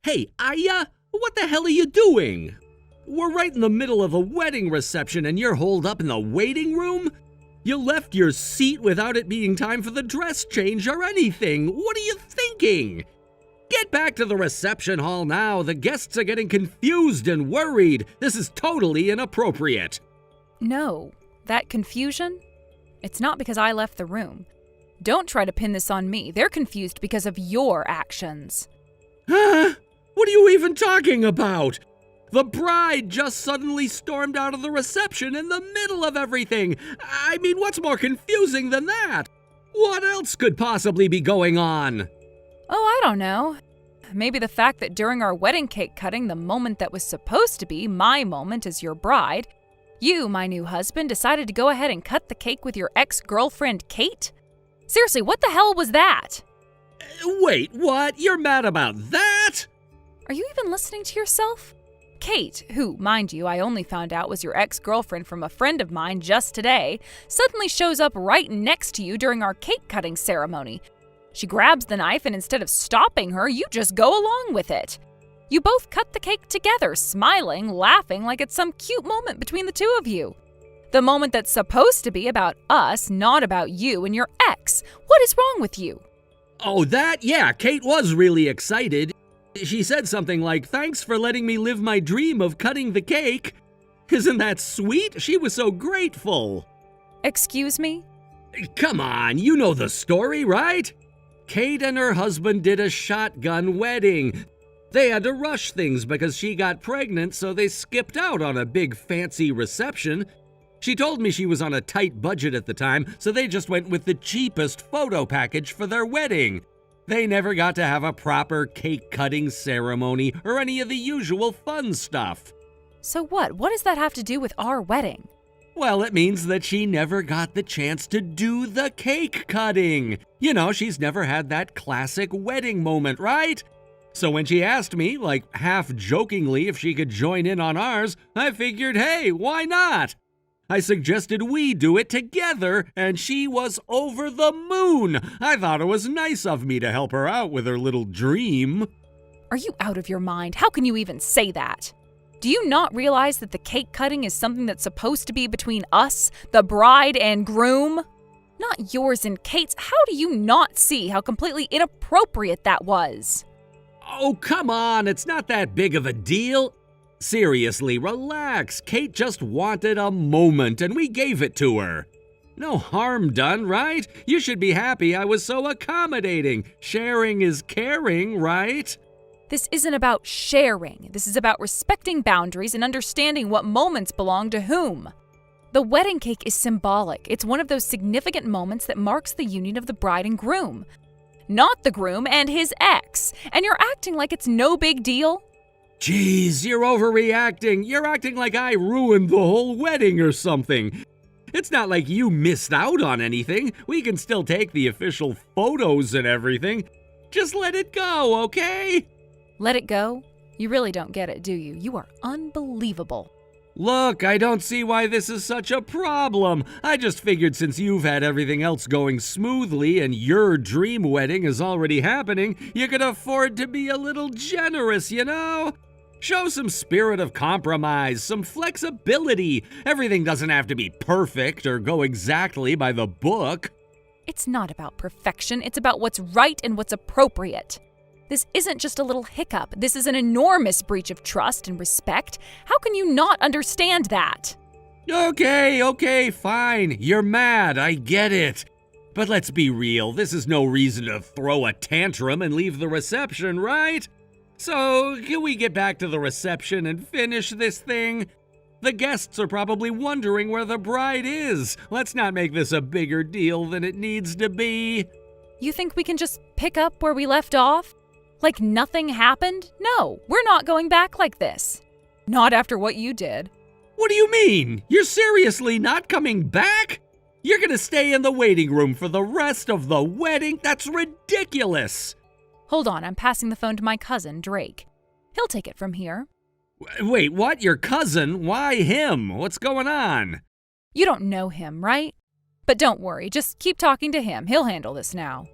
Hey, Aya, what the hell are you doing? We're right in the middle of a wedding reception and you're holed up in the waiting room? You left your seat without it being time for the dress change or anything. What are you thinking? Get back to the reception hall now. The guests are getting confused and worried. This is totally inappropriate. No, that confusion? It's not because I left the room. Don't try to pin this on me. They're confused because of your actions. Huh? What are you even talking about? The bride just suddenly stormed out of the reception in the middle of everything. I mean, what's more confusing than that? What else could possibly be going on? Oh, I don't know. Maybe the fact that during our wedding cake cutting, the moment that was supposed to be my moment as your bride, you, my new husband, decided to go ahead and cut the cake with your ex-girlfriend, Kate? Seriously, what the hell was that? Wait, what? You're mad about that? Are you even listening to yourself? Kate, who, mind you, I only found out was your ex-girlfriend from a friend of mine just today, suddenly shows up right next to you during our cake-cutting ceremony. She grabs the knife, and instead of stopping her, you just go along with it. You both cut the cake together, smiling, laughing like it's some cute moment between the two of you. The moment that's supposed to be about us, not about you and your ex. What is wrong with you? Oh, that? Yeah, Kate was really excited. She said something like, "Thanks for letting me live my dream of cutting the cake." Isn't that sweet? She was so grateful. Excuse me? Come on, you know the story, right? Kate and her husband did a shotgun wedding. They had to rush things because she got pregnant, so they skipped out on a big fancy reception. She told me she was on a tight budget at the time, so they just went with the cheapest photo package for their wedding. They never got to have a proper cake-cutting ceremony or any of the usual fun stuff. So what? What does that have to do with our wedding? Well, it means that she never got the chance to do the cake cutting. You know, she's never had that classic wedding moment, right? So when she asked me, like half-jokingly, if she could join in on ours, I figured, hey, why not? I suggested we do it together, and she was over the moon. I thought it was nice of me to help her out with her little dream. Are you out of your mind? How can you even say that? Do you not realize that the cake cutting is something that's supposed to be between us, the bride and groom? Not yours and Kate's. How do you not see how completely inappropriate that was? Oh, come on, it's not that big of a deal. Seriously, relax. Kate just wanted a moment, and we gave it to her. No harm done, right? You should be happy I was so accommodating. Sharing is caring, right? This isn't about sharing. This is about respecting boundaries and understanding what moments belong to whom. The wedding cake is symbolic. It's one of those significant moments that marks the union of the bride and groom. Not the groom and his ex. And you're acting like it's no big deal? Jeez, you're overreacting. You're acting like I ruined the whole wedding or something. It's not like you missed out on anything. We can still take the official photos and everything. Just let it go, okay? Let it go? You really don't get it, do you? You are unbelievable. Look, I don't see why this is such a problem. I just figured since you've had everything else going smoothly and your dream wedding is already happening, you could afford to be a little generous, you know? Show some spirit of compromise, some flexibility. Everything doesn't have to be perfect or go exactly by the book. It's not about perfection. It's about what's right and what's appropriate. This isn't just a little hiccup. This is an enormous breach of trust and respect. How can you not understand that? Okay, fine. You're mad, I get it. But let's be real, this is no reason to throw a tantrum and leave the reception, right? So, can we get back to the reception and finish this thing? The guests are probably wondering where the bride is. Let's not make this a bigger deal than it needs to be. You think we can just pick up where we left off? Like nothing happened? No, we're not going back like this. Not after what you did. What do you mean? You're seriously not coming back? You're gonna stay in the waiting room for the rest of the wedding? That's ridiculous! Hold on, I'm passing the phone to my cousin, Drake. He'll take it from here. Wait, what? Your cousin? Why him? What's going on? You don't know him, right? But don't worry, just keep talking to him. He'll handle this now.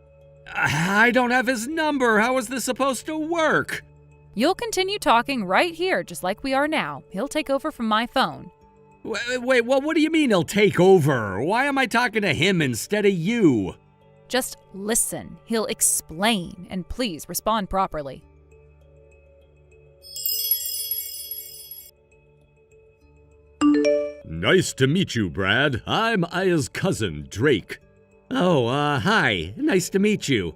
I don't have his number. How is this supposed to work? You'll continue talking right here, just like we are now. He'll take over from my phone. Wait, what do you mean he'll take over? Why am I talking to him instead of you? Just listen. He'll explain, and please respond properly. Nice to meet you, Brad. I'm Aya's cousin, Drake. Oh, hi. Nice to meet you.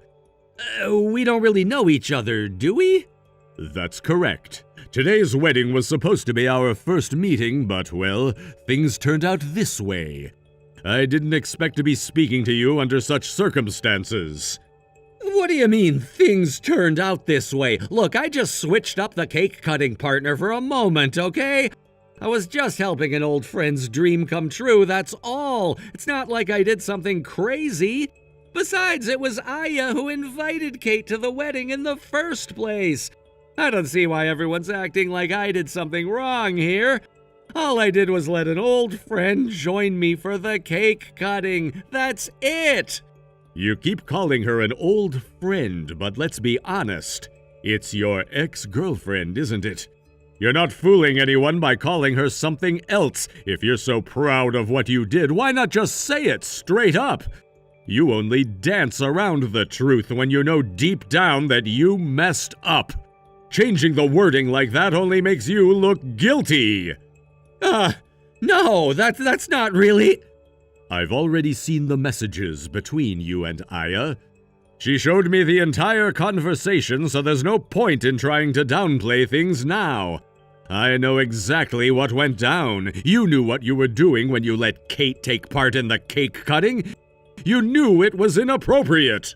We don't really know each other, do we? That's correct. Today's wedding was supposed to be our first meeting, but, well, things turned out this way. I didn't expect to be speaking to you under such circumstances. What do you mean, things turned out this way? Look, I just switched up the cake-cutting partner for a moment, okay? I was just helping an old friend's dream come true, that's all. It's not like I did something crazy. Besides, it was Aya who invited Kate to the wedding in the first place. I don't see why everyone's acting like I did something wrong here. All I did was let an old friend join me for the cake cutting. That's it. You keep calling her an old friend, but let's be honest. It's your ex-girlfriend, isn't it? You're not fooling anyone by calling her something else. If you're so proud of what you did, why not just say it straight up? You only dance around the truth when you know deep down that you messed up. Changing the wording like that only makes you look guilty. No, that's not really... I've already seen the messages between you and Aya. She showed me the entire conversation, so there's no point in trying to downplay things now. I know exactly what went down. You knew what you were doing when you let Kate take part in the cake cutting. You knew it was inappropriate.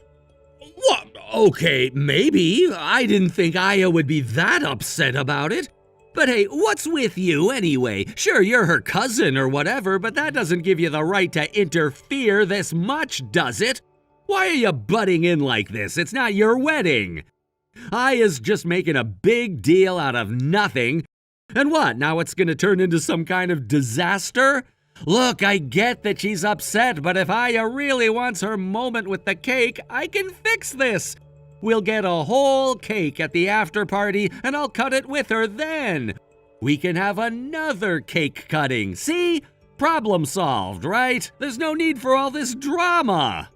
What? Okay, maybe. I didn't think Aya would be that upset about it. But hey, what's with you anyway? Sure, you're her cousin or whatever, but that doesn't give you the right to interfere this much, does it? Why are you butting in like this? It's not your wedding. Aya's just making a big deal out of nothing. And what, now it's gonna turn into some kind of disaster? Look, I get that she's upset, but if Aya really wants her moment with the cake, I can fix this. We'll get a whole cake at the after party, and I'll cut it with her then. We can have another cake cutting. See? Problem solved, right? There's no need for all this drama.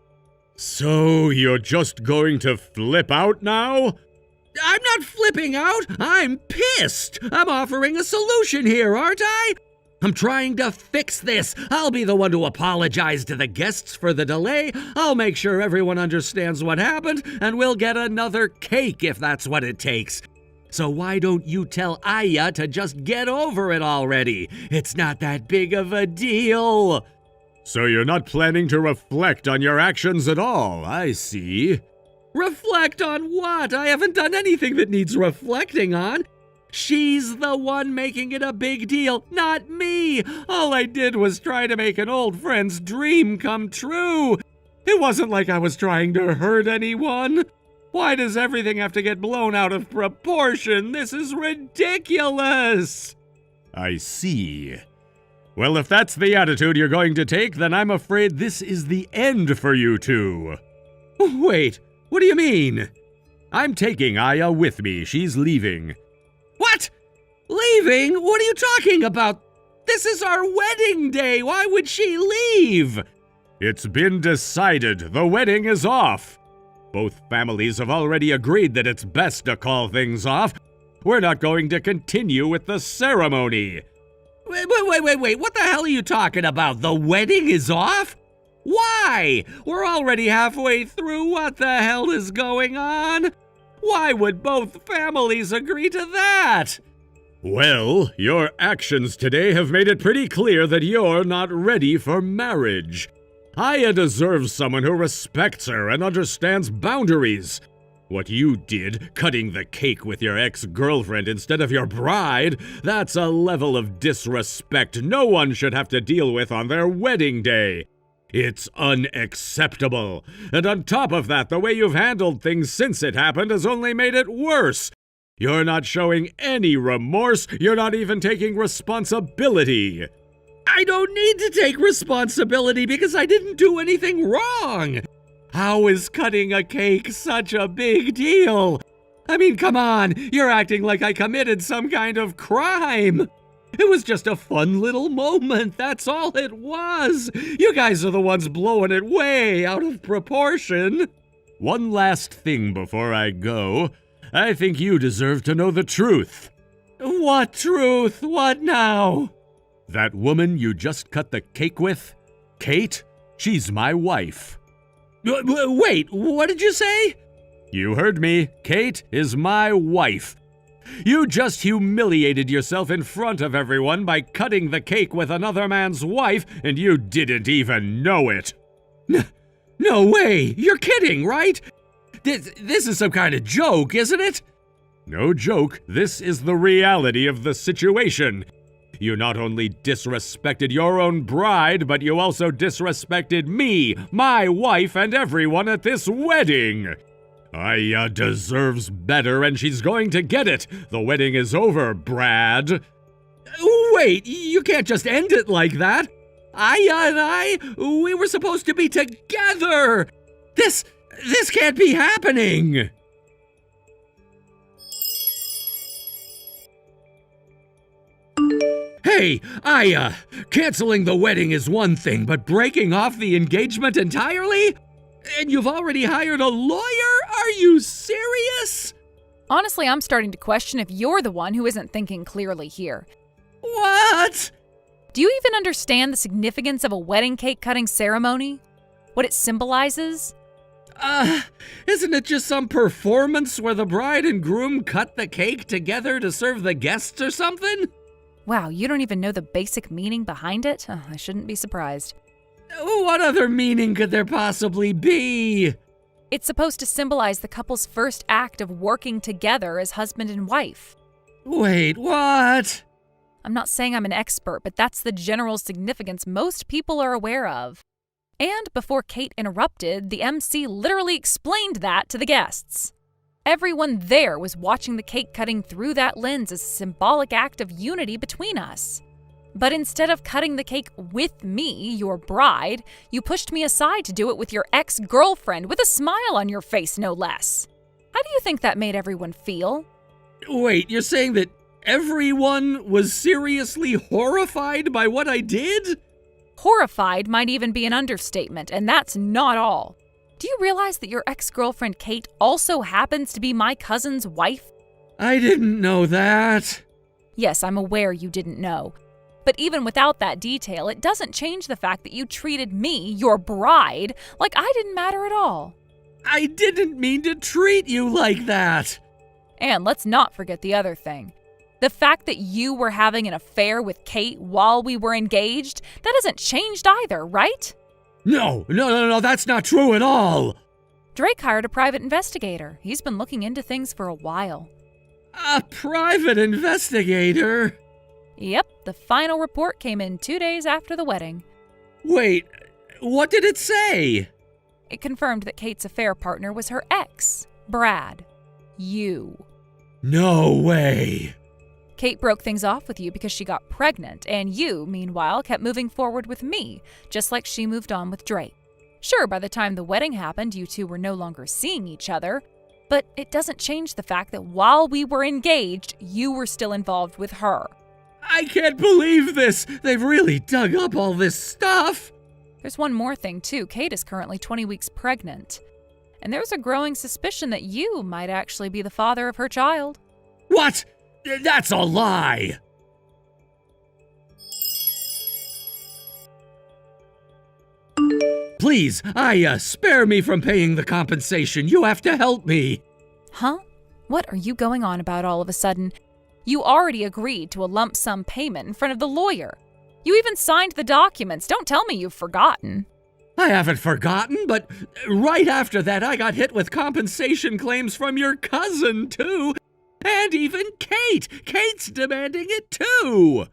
So, you're just going to flip out now? I'm not flipping out. I'm pissed. I'm offering a solution here, aren't I? I'm trying to fix this. I'll be the one to apologize to the guests for the delay. I'll make sure everyone understands what happened, and we'll get another cake if that's what it takes. So why don't you tell Aya to just get over it already? It's not that big of a deal. So you're not planning to reflect on your actions at all, I see. Reflect on what? I haven't done anything that needs reflecting on. She's the one making it a big deal, not me. All I did was try to make an old friend's dream come true. It wasn't like I was trying to hurt anyone. Why does everything have to get blown out of proportion? This is ridiculous. I see. Well, if that's the attitude you're going to take, then I'm afraid this is the end for you two. Wait, what do you mean? I'm taking Aya with me. She's leaving. What? Leaving? What are you talking about? This is our wedding day. Why would she leave? It's been decided. The wedding is off. Both families have already agreed that it's best to call things off. We're not going to continue with the ceremony. Wait. What the hell are you talking about? The wedding is off? Why? We're already halfway through. What the hell is going on? Why would both families agree to that? Well, your actions today have made it pretty clear that you're not ready for marriage. Aya deserves someone who respects her and understands boundaries. What you did, cutting the cake with your ex-girlfriend instead of your bride, that's a level of disrespect no one should have to deal with on their wedding day. It's unacceptable. And on top of that, the way you've handled things since it happened has only made it worse. You're not showing any remorse. You're not even taking responsibility. I don't need to take responsibility because I didn't do anything wrong. How is cutting a cake such a big deal? I mean, come on, you're acting like I committed some kind of crime. It was just a fun little moment, that's all it was. You guys are the ones blowing it way out of proportion. One last thing before I go. I think you deserve to know the truth. What truth? What now? That woman you just cut the cake with, Kate, she's my wife. Wait, what did you say? You heard me. Kate is my wife. You just humiliated yourself in front of everyone by cutting the cake with another man's wife, and you didn't even know it. No way! You're kidding, right? This is some kind of joke, isn't it? No joke. This is the reality of the situation. You not only disrespected your own bride, but you also disrespected me, my wife, and everyone at this wedding. Aya deserves better, and she's going to get it. The wedding is over, Brad. Wait, you can't just end it like that. Aya and we were supposed to be together. This can't be happening. Hey, Aya, canceling the wedding is one thing, but breaking off the engagement entirely? And you've already hired a lawyer? Are you serious? Honestly, I'm starting to question if you're the one who isn't thinking clearly here. What? Do you even understand the significance of a wedding cake cutting ceremony? What it symbolizes? Isn't it just some performance where the bride and groom cut the cake together to serve the guests or something? Wow, you don't even know the basic meaning behind it? Oh, I shouldn't be surprised. What other meaning could there possibly be? It's supposed to symbolize the couple's first act of working together as husband and wife. Wait, what? I'm not saying I'm an expert, but that's the general significance most people are aware of. And before Kate interrupted, the MC literally explained that to the guests. Everyone there was watching the cake cutting through that lens as a symbolic act of unity between us. But instead of cutting the cake with me, your bride, you pushed me aside to do it with your ex-girlfriend with a smile on your face, no less. How do you think that made everyone feel? Wait, you're saying that everyone was seriously horrified by what I did? Horrified might even be an understatement, and that's not all. Do you realize that your ex-girlfriend Kate also happens to be my cousin's wife? I didn't know that. Yes, I'm aware you didn't know. But even without that detail, it doesn't change the fact that you treated me, your bride, like I didn't matter at all. I didn't mean to treat you like that. And let's not forget the other thing. The fact that you were having an affair with Kate while we were engaged, that hasn't changed either, right? No, that's not true at all. Drake hired a private investigator. He's been looking into things for a while. A private investigator? Yep, the final report came in 2 days after the wedding. Wait, what did it say? It confirmed that Kate's affair partner was her ex, Brad. You. No way. Kate broke things off with you because she got pregnant, and you, meanwhile, kept moving forward with me, just like she moved on with Drake. Sure, by the time the wedding happened, you two were no longer seeing each other, but it doesn't change the fact that while we were engaged, you were still involved with her. I can't believe this! They've really dug up all this stuff! There's one more thing, too. Kate is currently 20 weeks pregnant. And there's a growing suspicion that you might actually be the father of her child. What? That's a lie! Please, spare me from paying the compensation. You have to help me. Huh? What are you going on about all of a sudden? You already agreed to a lump sum payment in front of the lawyer. You even signed the documents. Don't tell me you've forgotten. I haven't forgotten, but right after that I got hit with compensation claims from your cousin, too. And even Kate. Kate's demanding it, too.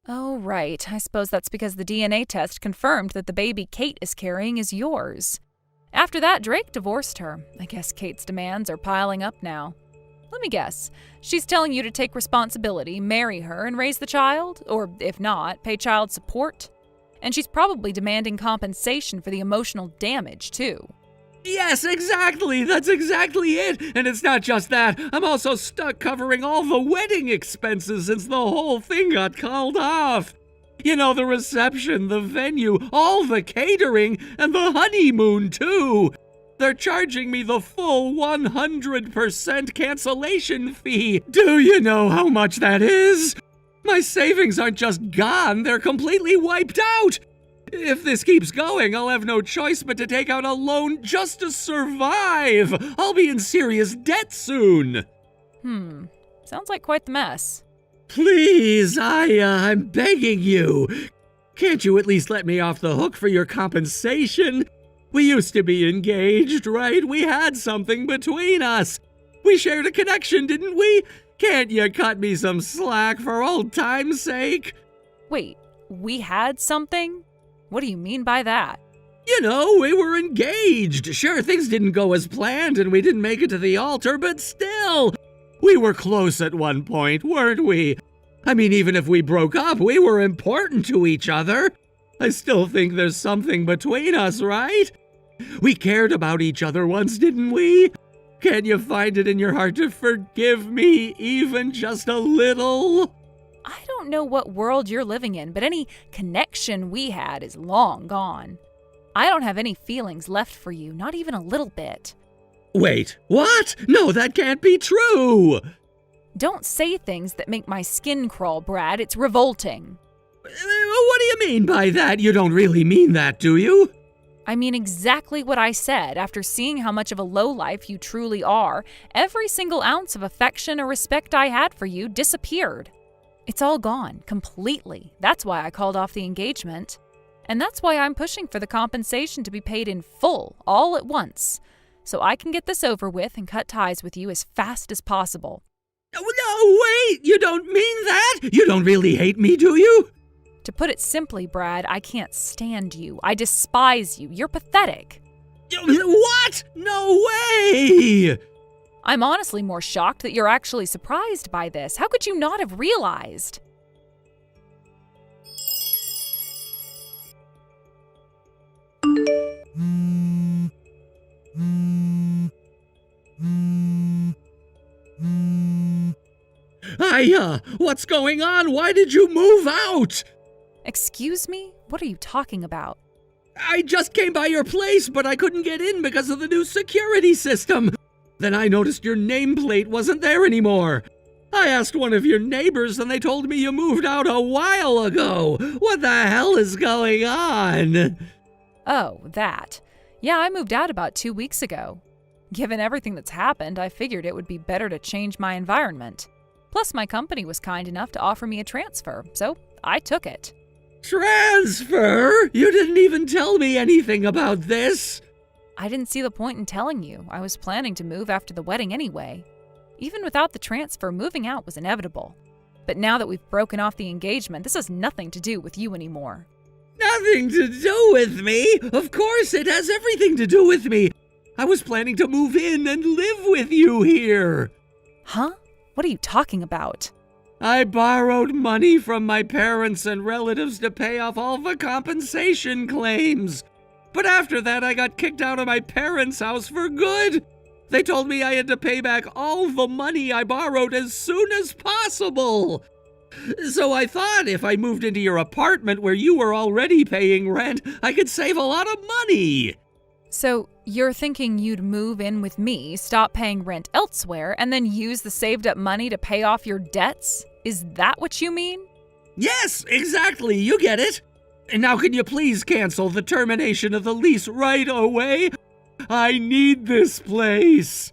Oh, right. I suppose that's because the DNA test confirmed that the baby Kate is carrying is yours. After that, Drake divorced her. I guess Kate's demands are piling up now. Let me guess. She's telling you to take responsibility, marry her, and raise the child? Or, if not, pay child support? And she's probably demanding compensation for the emotional damage, too. Yes, exactly. That's exactly it. And it's not just that. I'm also stuck covering all the wedding expenses since the whole thing got called off. You know, the reception, the venue, all the catering, and the honeymoon, too. They're charging me the full 100% cancellation fee. Do you know how much that is? My savings aren't just gone, they're completely wiped out. If this keeps going, I'll have no choice but to take out a loan just to survive. I'll be in serious debt soon. Sounds like quite the mess. Please, I'm begging you. Can't you at least let me off the hook for your compensation? We used to be engaged, right? We had something between us. We shared a connection, didn't we? Can't you cut me some slack for old time's sake? Wait, we had something? What do you mean by that? You know, we were engaged. Sure, things didn't go as planned and we didn't make it to the altar, but still, we were close at one point, weren't we? I mean, even if we broke up, we were important to each other. I still think there's something between us, right? We cared about each other once, didn't we? Can you find it in your heart to forgive me, even just a little? I don't know what world you're living in, but any connection we had is long gone. I don't have any feelings left for you, not even a little bit. Wait, what? No, that can't be true! Don't say things that make my skin crawl, Brad. It's revolting. What do you mean by that? You don't really mean that, do you? I mean exactly what I said. After seeing how much of a lowlife you truly are, every single ounce of affection or respect I had for you disappeared. It's all gone, completely. That's why I called off the engagement. And that's why I'm pushing for the compensation to be paid in full, all at once, so I can get this over with and cut ties with you as fast as possible. No, wait! You don't mean that? You don't really hate me, do you? To put it simply, Brad, I can't stand you. I despise you. You're pathetic. What? No way! I'm honestly more shocked that you're actually surprised by this. How could you not have realized? What's going on? Why did you move out? Excuse me? What are you talking about? I just came by your place, but I couldn't get in because of the new security system. Then I noticed your nameplate wasn't there anymore. I asked one of your neighbors and they told me you moved out a while ago. What the hell is going on? Oh, that. Yeah, I moved out about 2 weeks ago. Given everything that's happened, I figured it would be better to change my environment. Plus, my company was kind enough to offer me a transfer, so I took it. Transfer? You didn't even tell me anything about this. I didn't see the point in telling you. I was planning to move after the wedding anyway. Even without the transfer, moving out was inevitable. But now that we've broken off the engagement, this has nothing to do with you anymore. Nothing to do with me? Of course, it has everything to do with me. I was planning to move in and live with you here. Huh? What are you talking about? I borrowed money from my parents and relatives to pay off all the compensation claims. But after that, I got kicked out of my parents' house for good. They told me I had to pay back all the money I borrowed as soon as possible. So I thought if I moved into your apartment where you were already paying rent, I could save a lot of money. So you're thinking you'd move in with me, stop paying rent elsewhere, and then use the saved up money to pay off your debts? Is that what you mean? Yes, exactly. You get it. And now can you please cancel the termination of the lease right away? I need this place.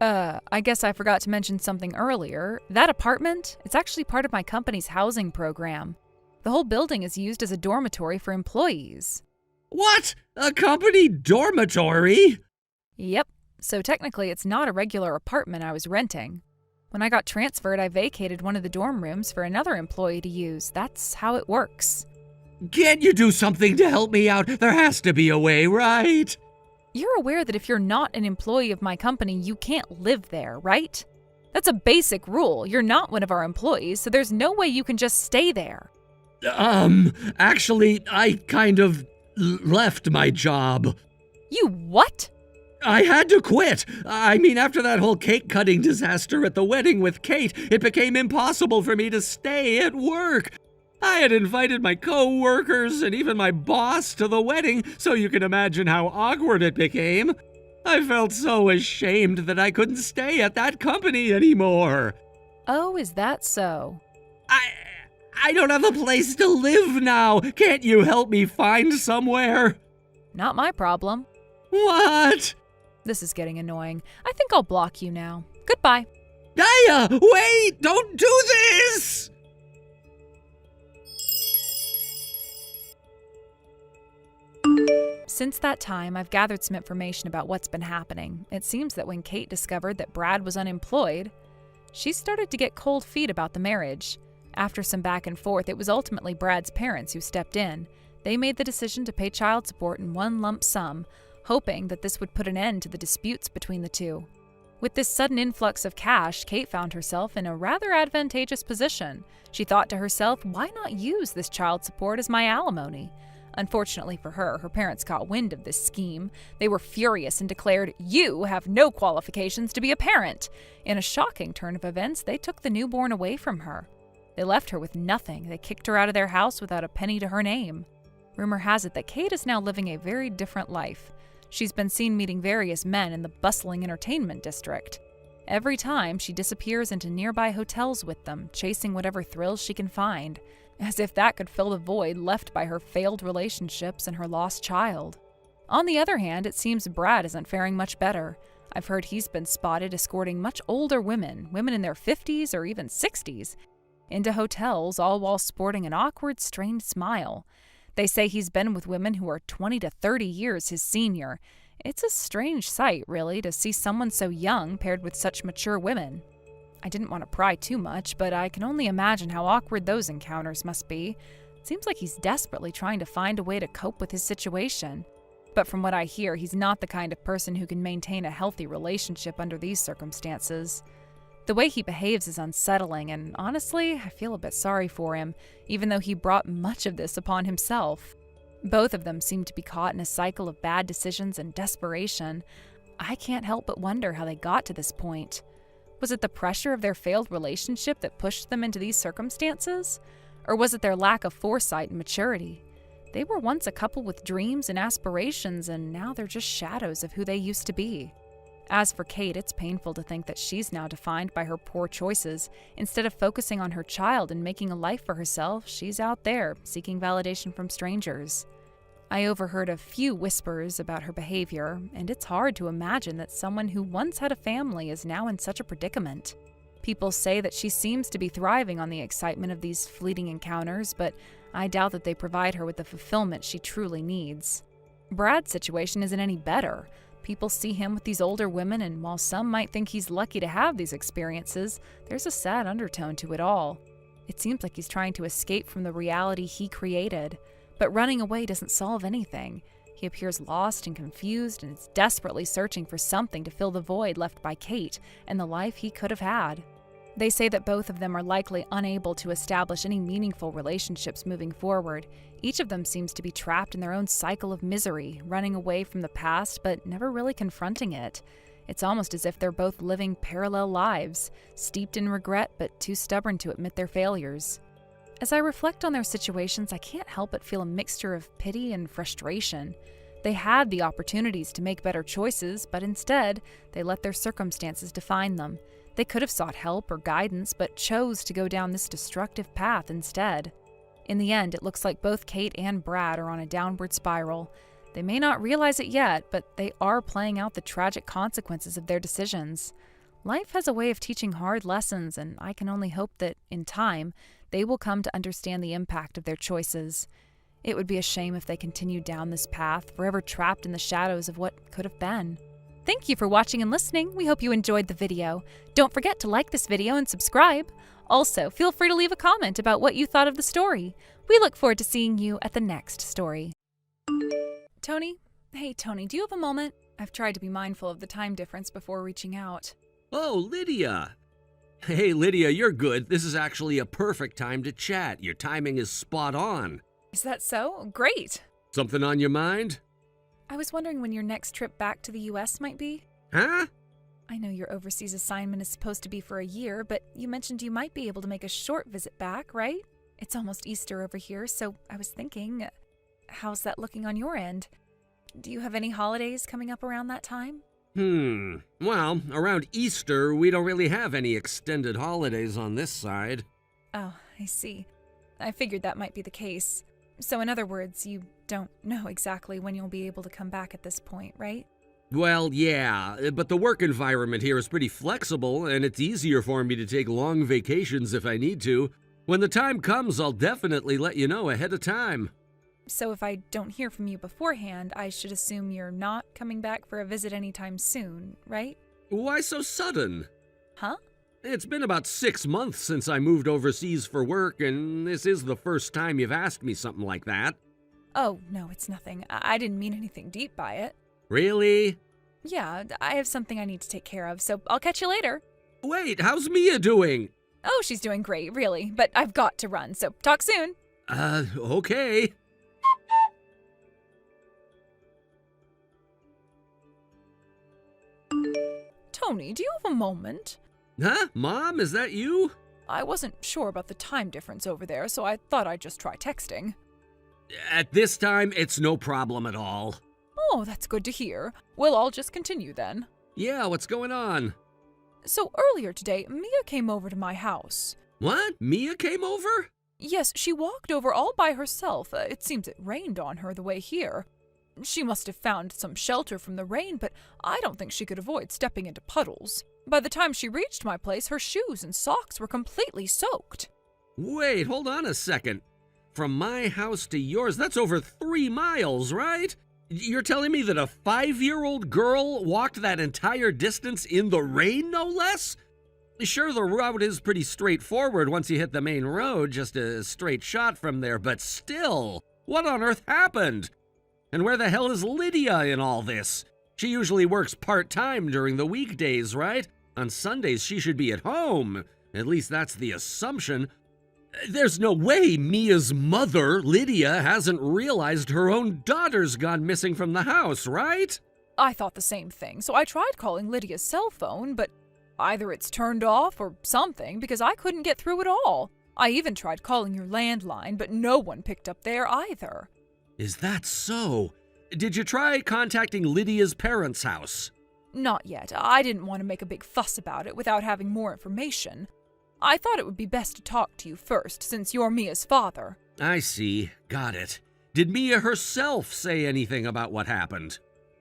I guess I forgot to mention something earlier. That apartment, it's actually part of my company's housing program. The whole building is used as a dormitory for employees. What? A company dormitory? Yep. So technically it's not a regular apartment I was renting. When I got transferred, I vacated one of the dorm rooms for another employee to use. That's how it works. Can't you do something to help me out? There has to be a way, right? You're aware that if you're not an employee of my company, you can't live there, right? That's a basic rule. You're not one of our employees, so there's no way you can just stay there. Actually, I kind of left my job. You what? I had to quit. I mean, after that whole cake cutting disaster at the wedding with Kate, it became impossible for me to stay at work. I had invited my co-workers and even my boss to the wedding, so you can imagine how awkward it became. I felt so ashamed that I couldn't stay at that company anymore. Oh, is that so? I don't have a place to live now. Can't you help me find somewhere? Not my problem. What? This is getting annoying. I think I'll block you now. Goodbye. Gaia, wait! Don't do this! Since that time, I've gathered some information about what's been happening. It seems that when Kate discovered that Brad was unemployed, she started to get cold feet about the marriage. After some back and forth, it was ultimately Brad's parents who stepped in. They made the decision to pay child support in one lump sum, hoping that this would put an end to the disputes between the two. With this sudden influx of cash, Kate found herself in a rather advantageous position. She thought to herself, why not use this child support as my alimony? Unfortunately for her, her parents caught wind of this scheme. They were furious and declared, "You have no qualifications to be a parent." In a shocking turn of events, they took the newborn away from her. They left her with nothing. They kicked her out of their house without a penny to her name. Rumor has it that Kate is now living a very different life. She's been seen meeting various men in the bustling entertainment district. Every time, she disappears into nearby hotels with them, chasing whatever thrills she can find, as if that could fill the void left by her failed relationships and her lost child. On the other hand, it seems Brad isn't faring much better. I've heard he's been spotted escorting much older women in their 50s or even 60s, into hotels, all while sporting an awkward, strained smile. They say he's been with women who are 20 to 30 years his senior. It's a strange sight, really, to see someone so young paired with such mature women. I didn't want to pry too much, but I can only imagine how awkward those encounters must be. It seems like he's desperately trying to find a way to cope with his situation. But from what I hear, he's not the kind of person who can maintain a healthy relationship under these circumstances. The way he behaves is unsettling, and honestly, I feel a bit sorry for him, even though he brought much of this upon himself. Both of them seem to be caught in a cycle of bad decisions and desperation. I can't help but wonder how they got to this point. Was it the pressure of their failed relationship that pushed them into these circumstances? Or was it their lack of foresight and maturity? They were once a couple with dreams and aspirations, and now they're just shadows of who they used to be. As for Kate, it's painful to think that she's now defined by her poor choices. Instead of focusing on her child and making a life for herself, she's out there, seeking validation from strangers. I overheard a few whispers about her behavior, and it's hard to imagine that someone who once had a family is now in such a predicament. People say that she seems to be thriving on the excitement of these fleeting encounters, but I doubt that they provide her with the fulfillment she truly needs. Brad's situation isn't any better. People see him with these older women, and while some might think he's lucky to have these experiences, there's a sad undertone to it all. It seems like he's trying to escape from the reality he created, but running away doesn't solve anything. He appears lost and confused and is desperately searching for something to fill the void left by Kate and the life he could have had. They say that both of them are likely unable to establish any meaningful relationships moving forward. Each of them seems to be trapped in their own cycle of misery, running away from the past but never really confronting it. It's almost as if they're both living parallel lives, steeped in regret but too stubborn to admit their failures. As I reflect on their situations, I can't help but feel a mixture of pity and frustration. They had the opportunities to make better choices, but instead, they let their circumstances define them. They could have sought help or guidance, but chose to go down this destructive path instead. In the end, it looks like both Kate and Brad are on a downward spiral. They may not realize it yet, but they are playing out the tragic consequences of their decisions. Life has a way of teaching hard lessons, and I can only hope that, in time, they will come to understand the impact of their choices. It would be a shame if they continued down this path, forever trapped in the shadows of what could have been. Thank you for watching and listening. We hope you enjoyed the video. Don't forget to like this video and subscribe. Also, feel free to leave a comment about what you thought of the story. We look forward to seeing you at the next story. Tony? Hey, Tony, do you have a moment? I've tried to be mindful of the time difference before reaching out. Oh, Lydia. Hey, Lydia, you're good. This is actually a perfect time to chat. Your timing is spot on. Is that so? Great. Something on your mind? I was wondering when your next trip back to the US might be. Huh? I know your overseas assignment is supposed to be for a year, but you mentioned you might be able to make a short visit back, right? It's almost Easter over here, so I was thinking, how's that looking on your end? Do you have any holidays coming up around that time? Well, around Easter, we don't really have any extended holidays on this side. Oh, I see. I figured that might be the case. So in other words, you don't know exactly when you'll be able to come back at this point, right? Well, yeah, but the work environment here is pretty flexible, and it's easier for me to take long vacations if I need to. When the time comes, I'll definitely let you know ahead of time. So if I don't hear from you beforehand, I should assume you're not coming back for a visit anytime soon, right? Why so sudden? Huh? It's been about 6 months since I moved overseas for work, and this is the first time you've asked me something like that. Oh, no, it's nothing. I didn't mean anything deep by it. Really? Yeah, I have something I need to take care of, so I'll catch you later. Wait, how's Mia doing? Oh, she's doing great, really, but I've got to run, so talk soon. Okay. Tony, do you have a moment? Huh? Mom, is that you? I wasn't sure about the time difference over there, so I thought I'd just try texting. At this time, it's no problem at all. Oh, that's good to hear. Well, I'll just continue then. Yeah, what's going on? So earlier today, Mia came over to my house. What? Mia came over? Yes, she walked over all by herself. It seems it rained on her the way here. She must have found some shelter from the rain, but I don't think she could avoid stepping into puddles. By the time she reached my place, her shoes and socks were completely soaked. Wait, hold on a second. From my house to yours, that's over 3 miles, right? You're telling me that a 5-year-old girl walked that entire distance in the rain, no less? Sure, the route is pretty straightforward once you hit the main road, just a straight shot from there, but still, what on earth happened? And where the hell is Lydia in all this? She usually works part-time during the weekdays, right? On Sundays, she should be at home. At least that's the assumption. There's no way Mia's mother, Lydia, hasn't realized her own daughter's gone missing from the house, right? I thought the same thing, so I tried calling Lydia's cell phone, but either it's turned off or something because I couldn't get through at all. I even tried calling your landline, but no one picked up there either. Is that so? Did you try contacting Lydia's parents' house? Not yet. I didn't want to make a big fuss about it without having more information. I thought it would be best to talk to you first, since you're Mia's father. I see. Got it. Did Mia herself say anything about what happened?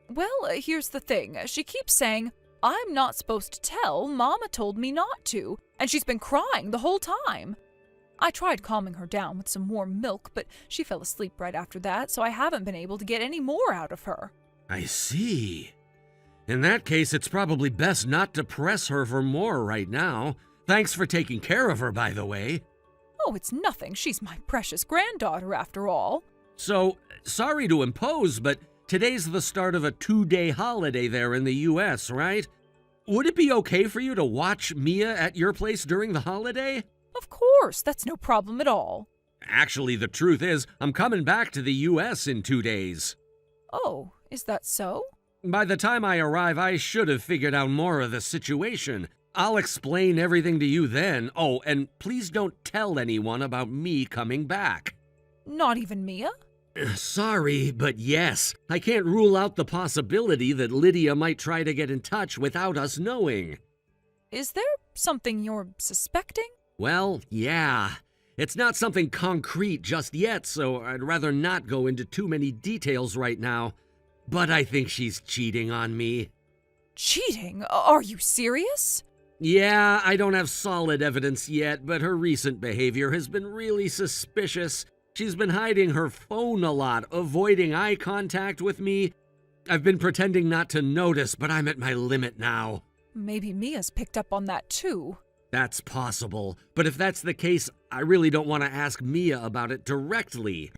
Well, here's the thing. She keeps saying, I'm not supposed to tell, Mama told me not to, and she's been crying the whole time. I tried calming her down with some warm milk, but she fell asleep right after that, so I haven't been able to get any more out of her. I see. In that case, it's probably best not to press her for more right now. Thanks for taking care of her, by the way. Oh, it's nothing. She's my precious granddaughter, after all. So, sorry to impose, but today's the start of a 2-day holiday there in the U.S., right? Would it be okay for you to watch Mia at your place during the holiday? Of course, that's no problem at all. Actually, the truth is, I'm coming back to the U.S. in 2 days. Oh, is that so? By the time I arrive, I should have figured out more of the situation. I'll explain everything to you then. Oh, and please don't tell anyone about me coming back. Not even Mia? Sorry, but yes. I can't rule out the possibility that Lydia might try to get in touch without us knowing. Is there something you're suspecting? Well, yeah. It's not something concrete just yet, so I'd rather not go into too many details right now. But I think she's cheating on me. Cheating? Are you serious? Yeah, I don't have solid evidence yet, but her recent behavior has been really suspicious. She's been hiding her phone a lot, avoiding eye contact with me. I've been pretending not to notice, but I'm at my limit now. Maybe Mia's picked up on that too. That's possible, but if that's the case, I really don't want to ask Mia about it directly.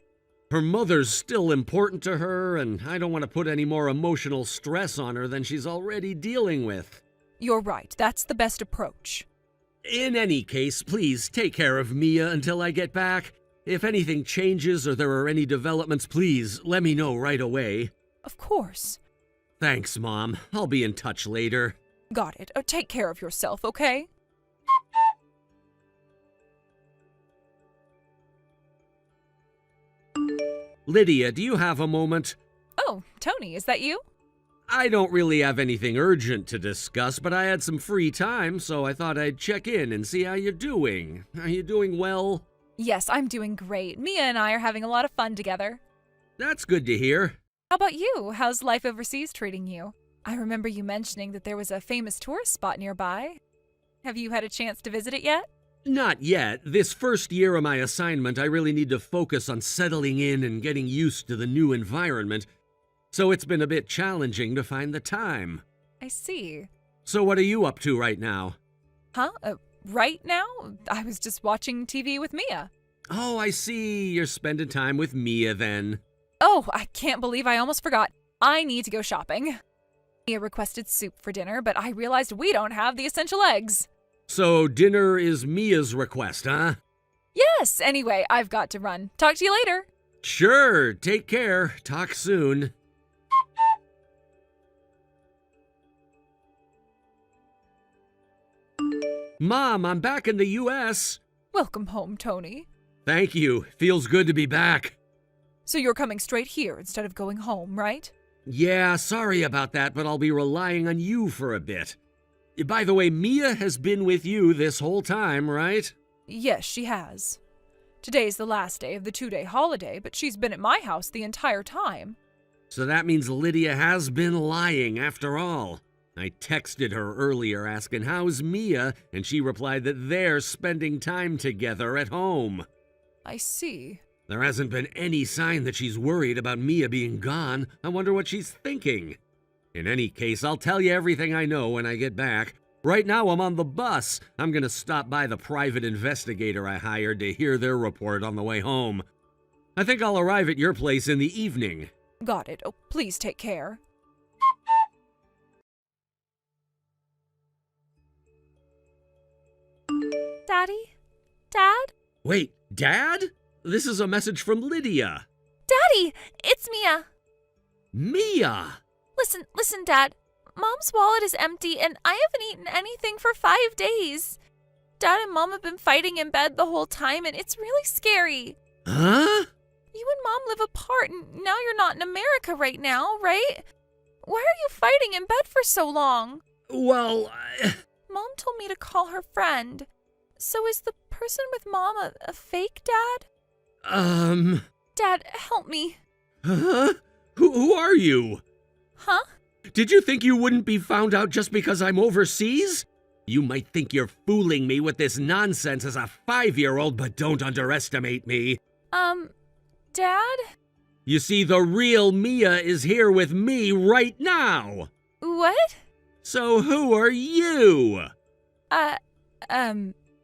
Her mother's still important to her, and I don't want to put any more emotional stress on her than she's already dealing with. You're right, that's the best approach. In any case, please take care of Mia until I get back. If anything changes or there are any developments, please let me know right away. Of course. Thanks, Mom. I'll be in touch later. Got it. Take care of yourself, okay? Lydia, do you have a moment? Oh, Tony, is that you? I don't really have anything urgent to discuss, but I had some free time, so I thought I'd check in and see how you're doing. Are you doing well? Yes, I'm doing great. Mia and I are having a lot of fun together. That's good to hear. How about you? How's life overseas treating you? I remember you mentioning that there was a famous tourist spot nearby. Have you had a chance to visit it yet? Not yet. This first year of my assignment, I really need to focus on settling in and getting used to the new environment, so it's been a bit challenging to find the time. I see. So what are you up to right now? Huh? Right now? I was just watching TV with Mia. Oh, I see. You're spending time with Mia then. Oh, I can't believe I almost forgot. I need to go shopping. Mia requested soup for dinner, but I realized we don't have the essential eggs. So dinner is Mia's request, huh? Yes, anyway, I've got to run. Talk to you later. Sure, take care. Talk soon. Mom, I'm back in the U.S. Welcome home, Tony. Thank you. Feels good to be back. So you're coming straight here instead of going home, right? Yeah, sorry about that, but I'll be relying on you for a bit. By the way, Mia has been with you this whole time, right? Yes, she has. Today's the last day of the 2-day holiday, but she's been at my house the entire time. So that means Lydia has been lying after all. I texted her earlier asking how's Mia, and she replied that they're spending time together at home. I see. There hasn't been any sign that she's worried about Mia being gone. I wonder what she's thinking. In any case, I'll tell you everything I know when I get back. Right now, I'm on the bus. I'm gonna stop by the private investigator I hired to hear their report on the way home. I think I'll arrive at your place in the evening. Got it. Oh, please take care. Daddy? Dad? Wait, Dad? This is a message from Lydia. Daddy! It's Mia! Mia! Listen, Dad. Mom's wallet is empty, and I haven't eaten anything for 5 days. Dad and Mom have been fighting in bed the whole time, and it's really scary. Huh? You and Mom live apart, and now you're not in America right now, right? Why are you fighting in bed for so long? Well, Mom told me to call her friend. So is the person with Mom a fake dad? Dad, help me. Huh? Who are you? Huh? Did you think you wouldn't be found out just because I'm overseas? You might think you're fooling me with this nonsense as a 5-year-old, but don't underestimate me. Dad? You see, the real Mia is here with me right now. What? So who are you?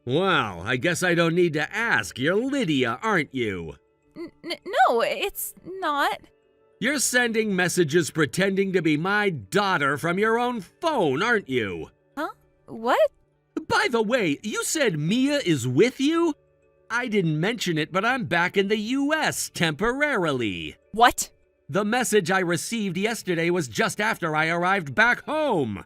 Well, I guess I don't need to ask. You're Lydia, aren't you? No, it's not. You're sending messages pretending to be my daughter from your own phone, aren't you? Huh? What? By the way, you said Mia is with you? I didn't mention it, but I'm back in the U.S. temporarily. What? The message I received yesterday was just after I arrived back home.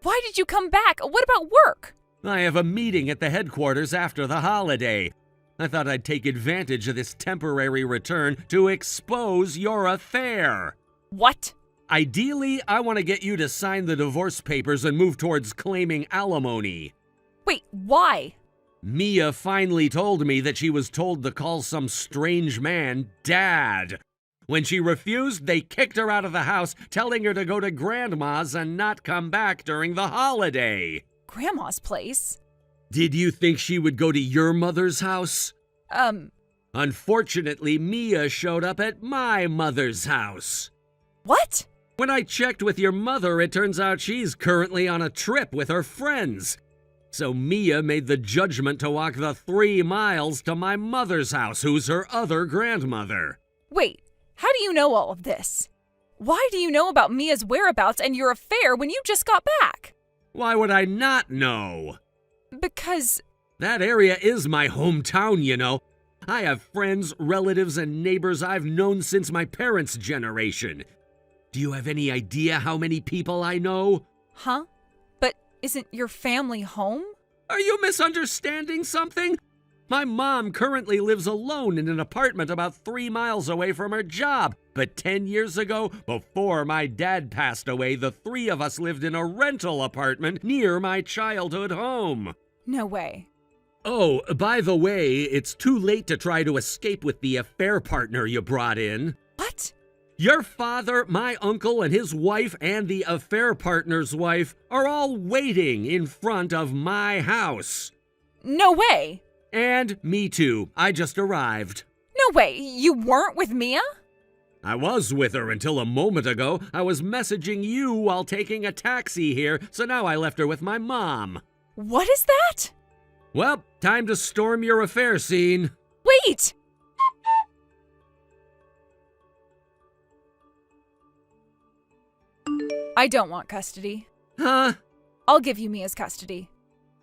Why did you come back? What about work? I have a meeting at the headquarters after the holiday. I thought I'd take advantage of this temporary return to expose your affair. What? Ideally, I want to get you to sign the divorce papers and move towards claiming alimony. Wait, why? Mia finally told me that she was told to call some strange man Dad. When she refused, they kicked her out of the house, telling her to go to Grandma's and not come back during the holiday. Grandma's place? Did you think she would go to your mother's house? Unfortunately, Mia showed up at my mother's house. What? When I checked with your mother, it turns out she's currently on a trip with her friends. So Mia made the judgment to walk the 3 miles to my mother's house, who's her other grandmother. Wait, how do you know all of this? Why do you know about Mia's whereabouts and your affair when you just got back? Why would I not know? Because... That area is my hometown, you know. I have friends, relatives, and neighbors I've known since my parents' generation. Do you have any idea how many people I know? Huh? But isn't your family home? Are you misunderstanding something? My mom currently lives alone in an apartment about 3 miles away from her job. But 10 years ago, before my dad passed away, the 3 of us lived in a rental apartment near my childhood home. No way. Oh, by the way, it's too late to try to escape with the affair partner you brought in. What? Your father, my uncle, and his wife, and the affair partner's wife are all waiting in front of my house. No way. And me too. I just arrived. No way. You weren't with Mia? I was with her until a moment ago. I was messaging you while taking a taxi here, so now I left her with my mom. What is that? Well, time to storm your affair scene. Wait! I don't want custody. Huh? I'll give you Mia's custody.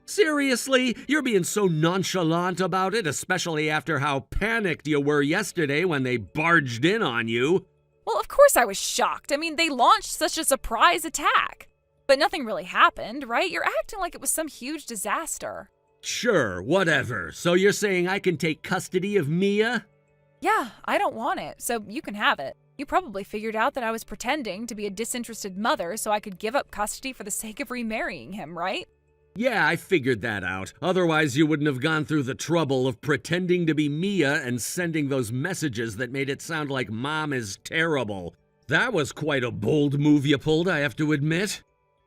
Seriously? You're being so nonchalant about it, especially after how panicked you were yesterday when they barged in on you. Well, of course I was shocked. I mean, they launched such a surprise attack. But nothing really happened, right? You're acting like it was some huge disaster. Sure, whatever. So you're saying I can take custody of Mia? Yeah, I don't want it, so you can have it. You probably figured out that I was pretending to be a disinterested mother so I could give up custody for the sake of remarrying him, right? Yeah, I figured that out. Otherwise, you wouldn't have gone through the trouble of pretending to be Mia and sending those messages that made it sound like Mom is terrible. That was quite a bold move you pulled, I have to admit.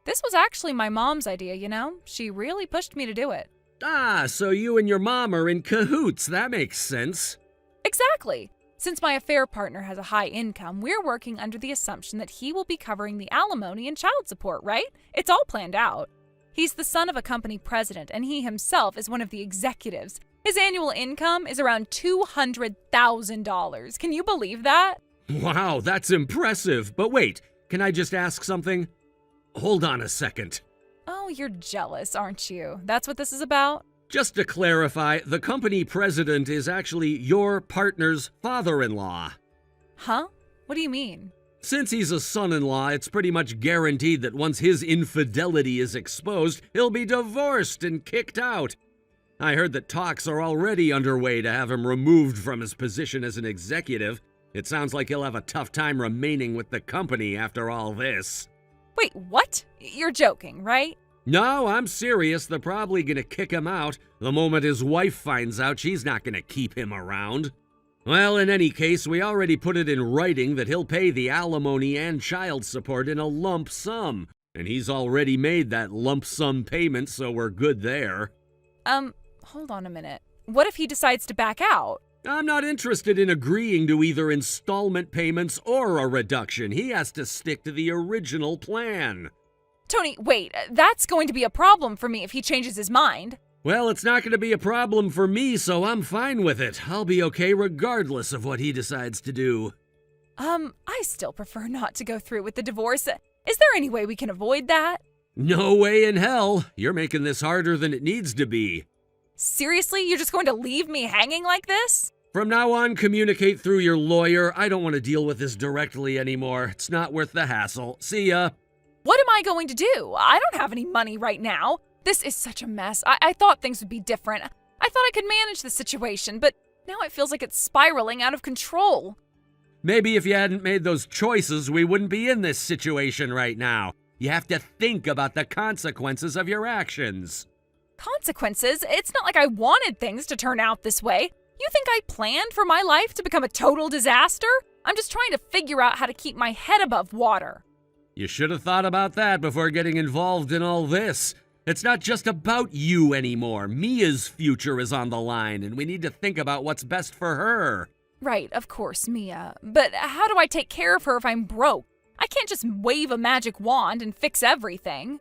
This was actually my mom's idea, you know? She really pushed me to do it. Ah, so you and your mom are in cahoots. That makes sense. Exactly. Since my affair partner has a high income, we're working under the assumption that he will be covering the alimony and child support, right? It's all planned out. He's the son of a company president, and he himself is one of the executives. His annual income is around $200,000. Can you believe that? Wow, that's impressive. But wait, can I just ask something? Hold on a second. Oh, you're jealous, aren't you? That's what this is about? Just to clarify, the company president is actually your partner's father-in-law. Huh? What do you mean? Since he's a son-in-law, it's pretty much guaranteed that once his infidelity is exposed, he'll be divorced and kicked out. I heard that talks are already underway to have him removed from his position as an executive. It sounds like he'll have a tough time remaining with the company after all this. Wait, what? You're joking, right? No, I'm serious. They're probably gonna kick him out. The moment his wife finds out, she's not gonna keep him around. Well, in any case, we already put it in writing that he'll pay the alimony and child support in a lump sum. And he's already made that lump sum payment, so we're good there. Hold on a minute. What if he decides to back out? I'm not interested in agreeing to either installment payments or a reduction. He has to stick to the original plan. Tony, wait, that's going to be a problem for me if he changes his mind. Well, it's not going to be a problem for me, so I'm fine with it. I'll be okay regardless of what he decides to do. I still prefer not to go through with the divorce. Is there any way we can avoid that? No way in hell. You're making this harder than it needs to be. Seriously? You're just going to leave me hanging like this? From now on, communicate through your lawyer. I don't want to deal with this directly anymore. It's not worth the hassle. See ya. What am I going to do? I don't have any money right now. This is such a mess. I thought things would be different. I thought I could manage the situation, but now it feels like it's spiraling out of control. Maybe if you hadn't made those choices, we wouldn't be in this situation right now. You have to think about the consequences of your actions. Consequences? It's not like I wanted things to turn out this way. You think I planned for my life to become a total disaster? I'm just trying to figure out how to keep my head above water. You should have thought about that before getting involved in all this. It's not just about you anymore. Mia's future is on the line, and we need to think about what's best for her. Right, of course, Mia. But how do I take care of her if I'm broke? I can't just wave a magic wand and fix everything.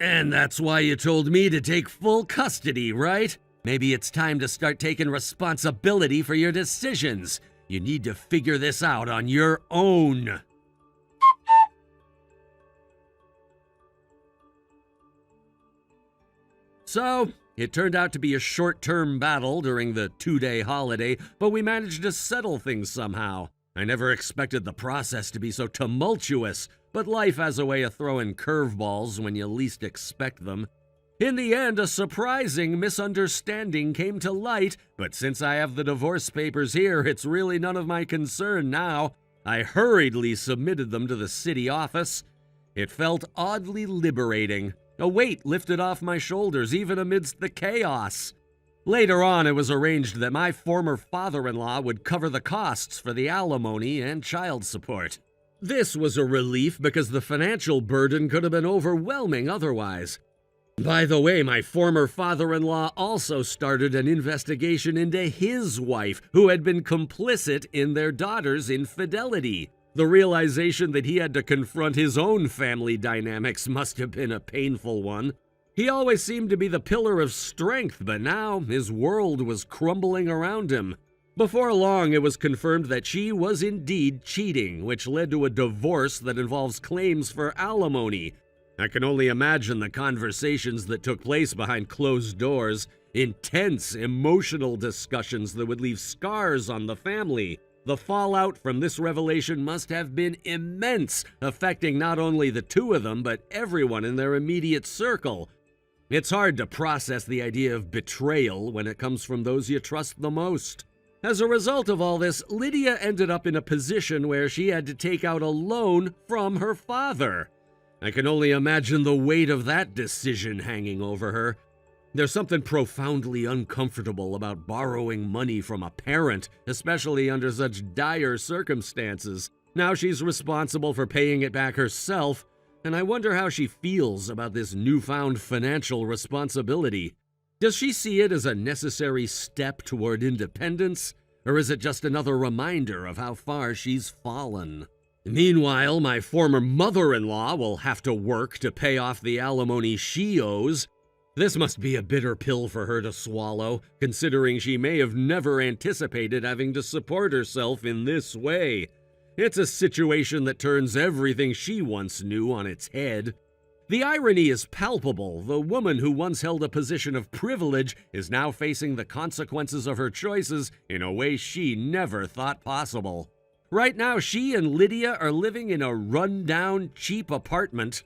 And that's why you told me to take full custody, right? Maybe it's time to start taking responsibility for your decisions. You need to figure this out on your own. So, it turned out to be a short-term battle during the 2-day holiday, but we managed to settle things somehow. I never expected the process to be so tumultuous, but life has a way of throwing curveballs when you least expect them. In the end, a surprising misunderstanding came to light, but since I have the divorce papers here, it's really none of my concern now. I hurriedly submitted them to the city office. It felt oddly liberating. A weight lifted off my shoulders, even amidst the chaos. Later on, it was arranged that my former father-in-law would cover the costs for the alimony and child support. This was a relief because the financial burden could have been overwhelming otherwise. By the way, my former father-in-law also started an investigation into his wife, who had been complicit in their daughter's infidelity. The realization that he had to confront his own family dynamics must have been a painful one. He always seemed to be the pillar of strength, but now his world was crumbling around him. Before long, it was confirmed that she was indeed cheating, which led to a divorce that involves claims for alimony. I can only imagine the conversations that took place behind closed doors, intense, emotional discussions that would leave scars on the family. The fallout from this revelation must have been immense, affecting not only the two of them, but everyone in their immediate circle. It's hard to process the idea of betrayal when it comes from those you trust the most. As a result of all this, Lydia ended up in a position where she had to take out a loan from her father. I can only imagine the weight of that decision hanging over her. There's something profoundly uncomfortable about borrowing money from a parent, especially under such dire circumstances. Now she's responsible for paying it back herself, and I wonder how she feels about this newfound financial responsibility. Does she see it as a necessary step toward independence, or is it just another reminder of how far she's fallen? Meanwhile, my former mother-in-law will have to work to pay off the alimony she owes. This must be a bitter pill for her to swallow, considering she may have never anticipated having to support herself in this way. It's a situation that turns everything she once knew on its head. The irony is palpable. The woman who once held a position of privilege is now facing the consequences of her choices in a way she never thought possible. Right now, she and Lydia are living in a run-down, cheap apartment.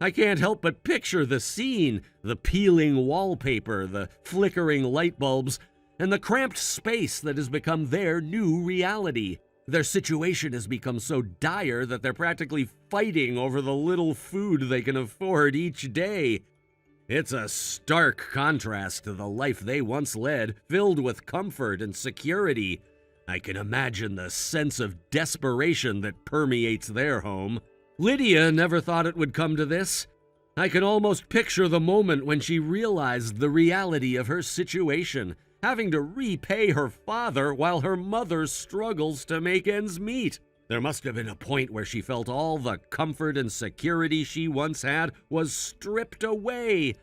I can't help but picture the scene, the peeling wallpaper, the flickering light bulbs, and the cramped space that has become their new reality. Their situation has become so dire that they're practically fighting over the little food they can afford each day. It's a stark contrast to the life they once led, filled with comfort and security. I can imagine the sense of desperation that permeates their home. Lydia never thought it would come to this. I can almost picture the moment when she realized the reality of her situation, having to repay her father while her mother struggles to make ends meet. There must have been a point where she felt all the comfort and security she once had was stripped away.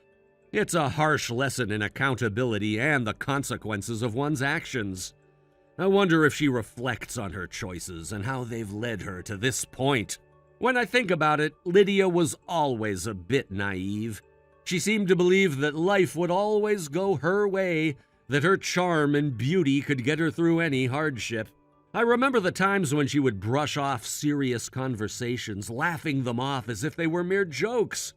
It's a harsh lesson in accountability and the consequences of one's actions. I wonder if she reflects on her choices and how they've led her to this point. When I think about it, Lydia was always a bit naive. She seemed to believe that life would always go her way, that her charm and beauty could get her through any hardship. I remember the times when she would brush off serious conversations, laughing them off as if they were mere jokes.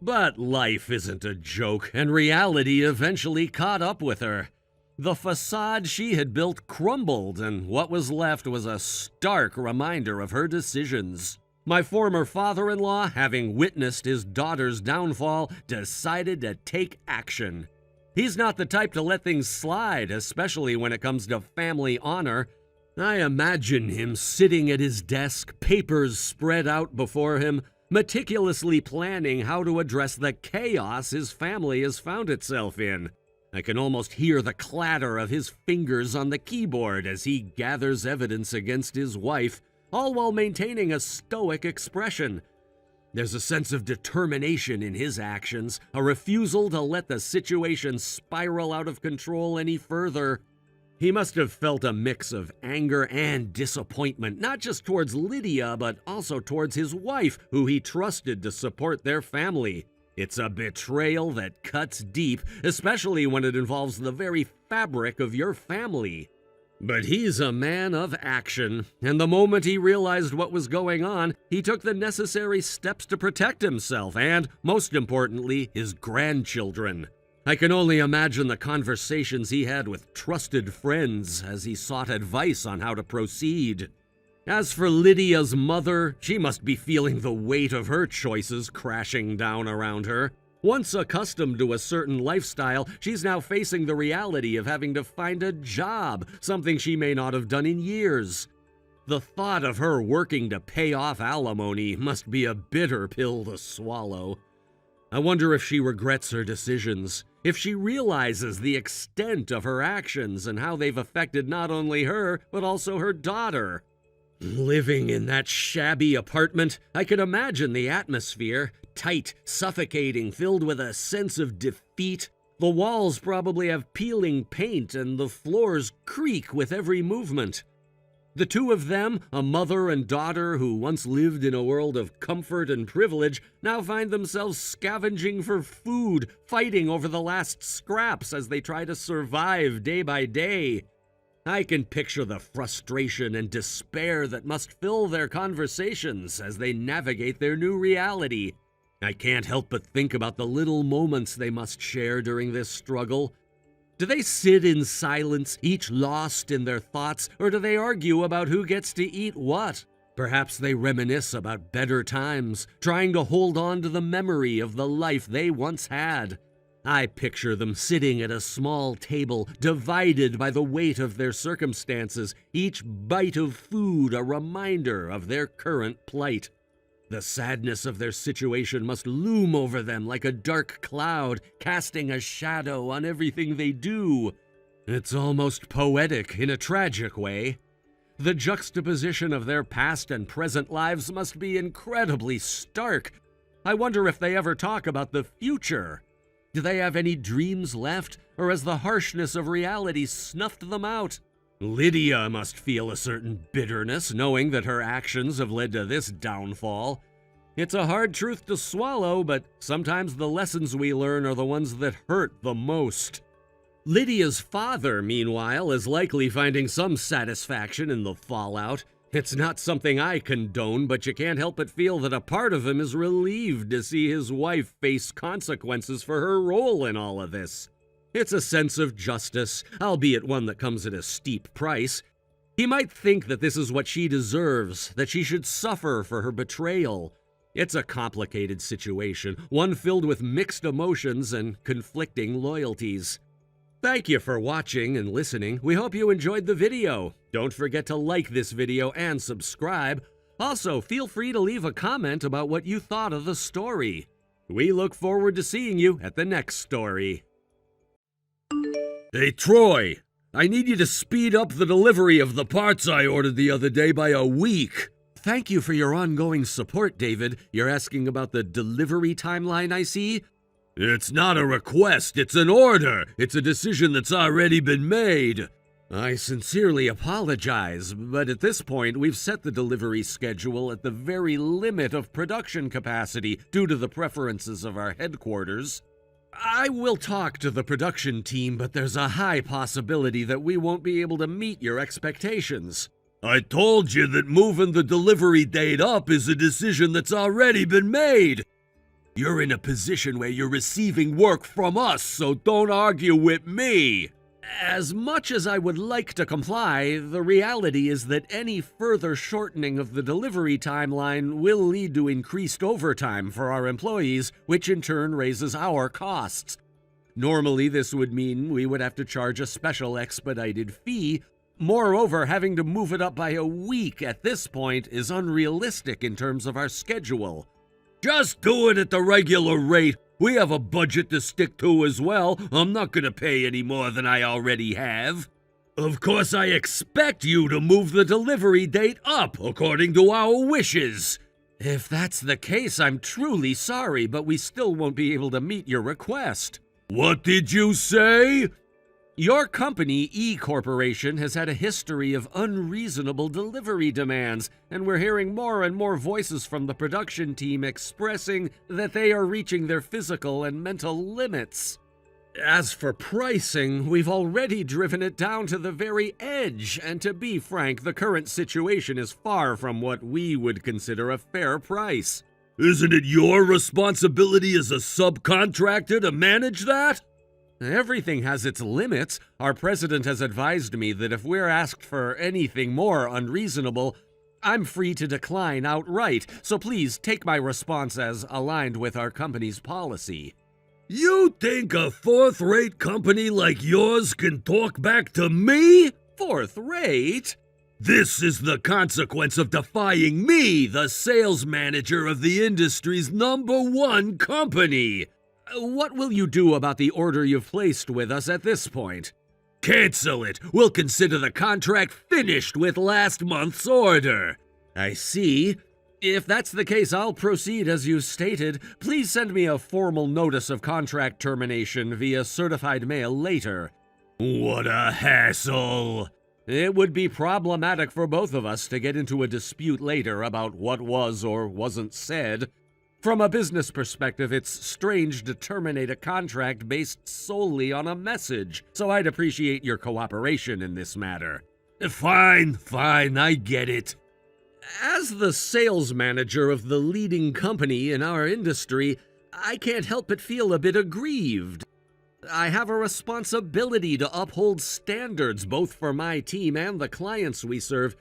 But life isn't a joke, and reality eventually caught up with her. The facade she had built crumbled, and what was left was a stark reminder of her decisions. My former father-in-law, having witnessed his daughter's downfall, decided to take action. He's not the type to let things slide, especially when it comes to family honor. I imagine him sitting at his desk, papers spread out before him, meticulously planning how to address the chaos his family has found itself in. I can almost hear the clatter of his fingers on the keyboard as he gathers evidence against his wife, all while maintaining a stoic expression. There's a sense of determination in his actions, a refusal to let the situation spiral out of control any further. He must have felt a mix of anger and disappointment, not just towards Lydia, but also towards his wife, who he trusted to support their family. It's a betrayal that cuts deep, especially when it involves the very fabric of your family. But he's a man of action, and the moment he realized what was going on, he took the necessary steps to protect himself and, most importantly, his grandchildren. I can only imagine the conversations he had with trusted friends as he sought advice on how to proceed. As for Lydia's mother, she must be feeling the weight of her choices crashing down around her. Once accustomed to a certain lifestyle, she's now facing the reality of having to find a job, something she may not have done in years. The thought of her working to pay off alimony must be a bitter pill to swallow. I wonder if she regrets her decisions, if she realizes the extent of her actions and how they've affected not only her, but also her daughter. Living in that shabby apartment, I could imagine the atmosphere. Tight, suffocating, filled with a sense of defeat. The walls probably have peeling paint and the floors creak with every movement. The two of them, a mother and daughter who once lived in a world of comfort and privilege, now find themselves scavenging for food, fighting over the last scraps as they try to survive day by day. I can picture the frustration and despair that must fill their conversations as they navigate their new reality. I can't help but think about the little moments they must share during this struggle. Do they sit in silence, each lost in their thoughts, or do they argue about who gets to eat what? Perhaps they reminisce about better times, trying to hold on to the memory of the life they once had. I picture them sitting at a small table, divided by the weight of their circumstances, each bite of food a reminder of their current plight. The sadness of their situation must loom over them like a dark cloud, casting a shadow on everything they do. It's almost poetic in a tragic way. The juxtaposition of their past and present lives must be incredibly stark. I wonder if they ever talk about the future. Do they have any dreams left, or has the harshness of reality snuffed them out? Lydia must feel a certain bitterness, knowing that her actions have led to this downfall. It's a hard truth to swallow, but sometimes the lessons we learn are the ones that hurt the most. Lydia's father, meanwhile, is likely finding some satisfaction in the fallout. It's not something I condone, but you can't help but feel that a part of him is relieved to see his wife face consequences for her role in all of this. It's a sense of justice, albeit one that comes at a steep price. He might think that this is what she deserves, that she should suffer for her betrayal. It's a complicated situation, one filled with mixed emotions and conflicting loyalties. Thank you for watching and listening. We hope you enjoyed the video. Don't forget to like this video and subscribe. Also, feel free to leave a comment about what you thought of the story. We look forward to seeing you at the next story. Hey, Troy, I need you to speed up the delivery of the parts I ordered the other day by a week. Thank you for your ongoing support, David. You're asking about the delivery timeline, I see? It's not a request, it's an order. It's a decision that's already been made. I sincerely apologize, but at this point, we've set the delivery schedule at the very limit of production capacity due to the preferences of our headquarters. I will talk to the production team, but there's a high possibility that we won't be able to meet your expectations. I told you that moving the delivery date up is a decision that's already been made. You're in a position where you're receiving work from us, so don't argue with me. As much as I would like to comply, the reality is that any further shortening of the delivery timeline will lead to increased overtime for our employees, which in turn raises our costs. Normally, this would mean we would have to charge a special expedited fee. Moreover, having to move it up by a week at this point is unrealistic in terms of our schedule. Just do it at the regular rate. We have a budget to stick to as well. I'm not going to pay any more than I already have. Of course, I expect you to move the delivery date up according to our wishes. If that's the case, I'm truly sorry, but we still won't be able to meet your request. What did you say? Your company, E Corporation, has had a history of unreasonable delivery demands, and we're hearing more and more voices from the production team expressing that they are reaching their physical and mental limits. As for pricing, we've already driven it down to the very edge, and to be frank, the current situation is far from what we would consider a fair price. Isn't it your responsibility as a subcontractor to manage that? Everything has its limits. Our president has advised me that if we're asked for anything more unreasonable, I'm free to decline outright, so please take my response as aligned with our company's policy. You think a fourth-rate company like yours can talk back to me? Fourth rate? This is the consequence of defying me, the sales manager of the industry's #1 company. What will you do about the order you've placed with us at this point? Cancel it. We'll consider the contract finished with last month's order. I see. If that's the case, I'll proceed as you stated. Please send me a formal notice of contract termination via certified mail later. What a hassle. It would be problematic for both of us to get into a dispute later about what was or wasn't said. From a business perspective, it's strange to terminate a contract based solely on a message, so I'd appreciate your cooperation in this matter. Fine, I get it. As the sales manager of the leading company in our industry, I can't help but feel a bit aggrieved. I have a responsibility to uphold standards both for my team and the clients we serve.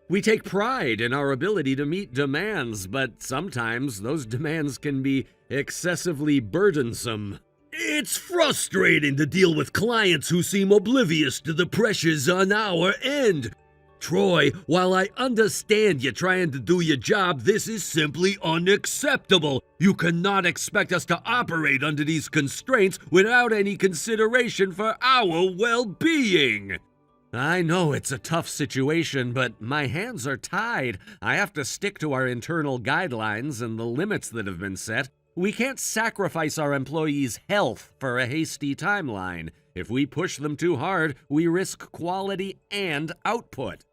We take pride in our ability to meet demands, but sometimes those demands can be excessively burdensome. It's frustrating to deal with clients who seem oblivious to the pressures on our end. Troy, while I understand you're trying to do your job, this is simply unacceptable. You cannot expect us to operate under these constraints without any consideration for our well-being. I know it's a tough situation, but my hands are tied. I have to stick to our internal guidelines and the limits that have been set. We can't sacrifice our employees' health for a hasty timeline. If we push them too hard, we risk quality and output.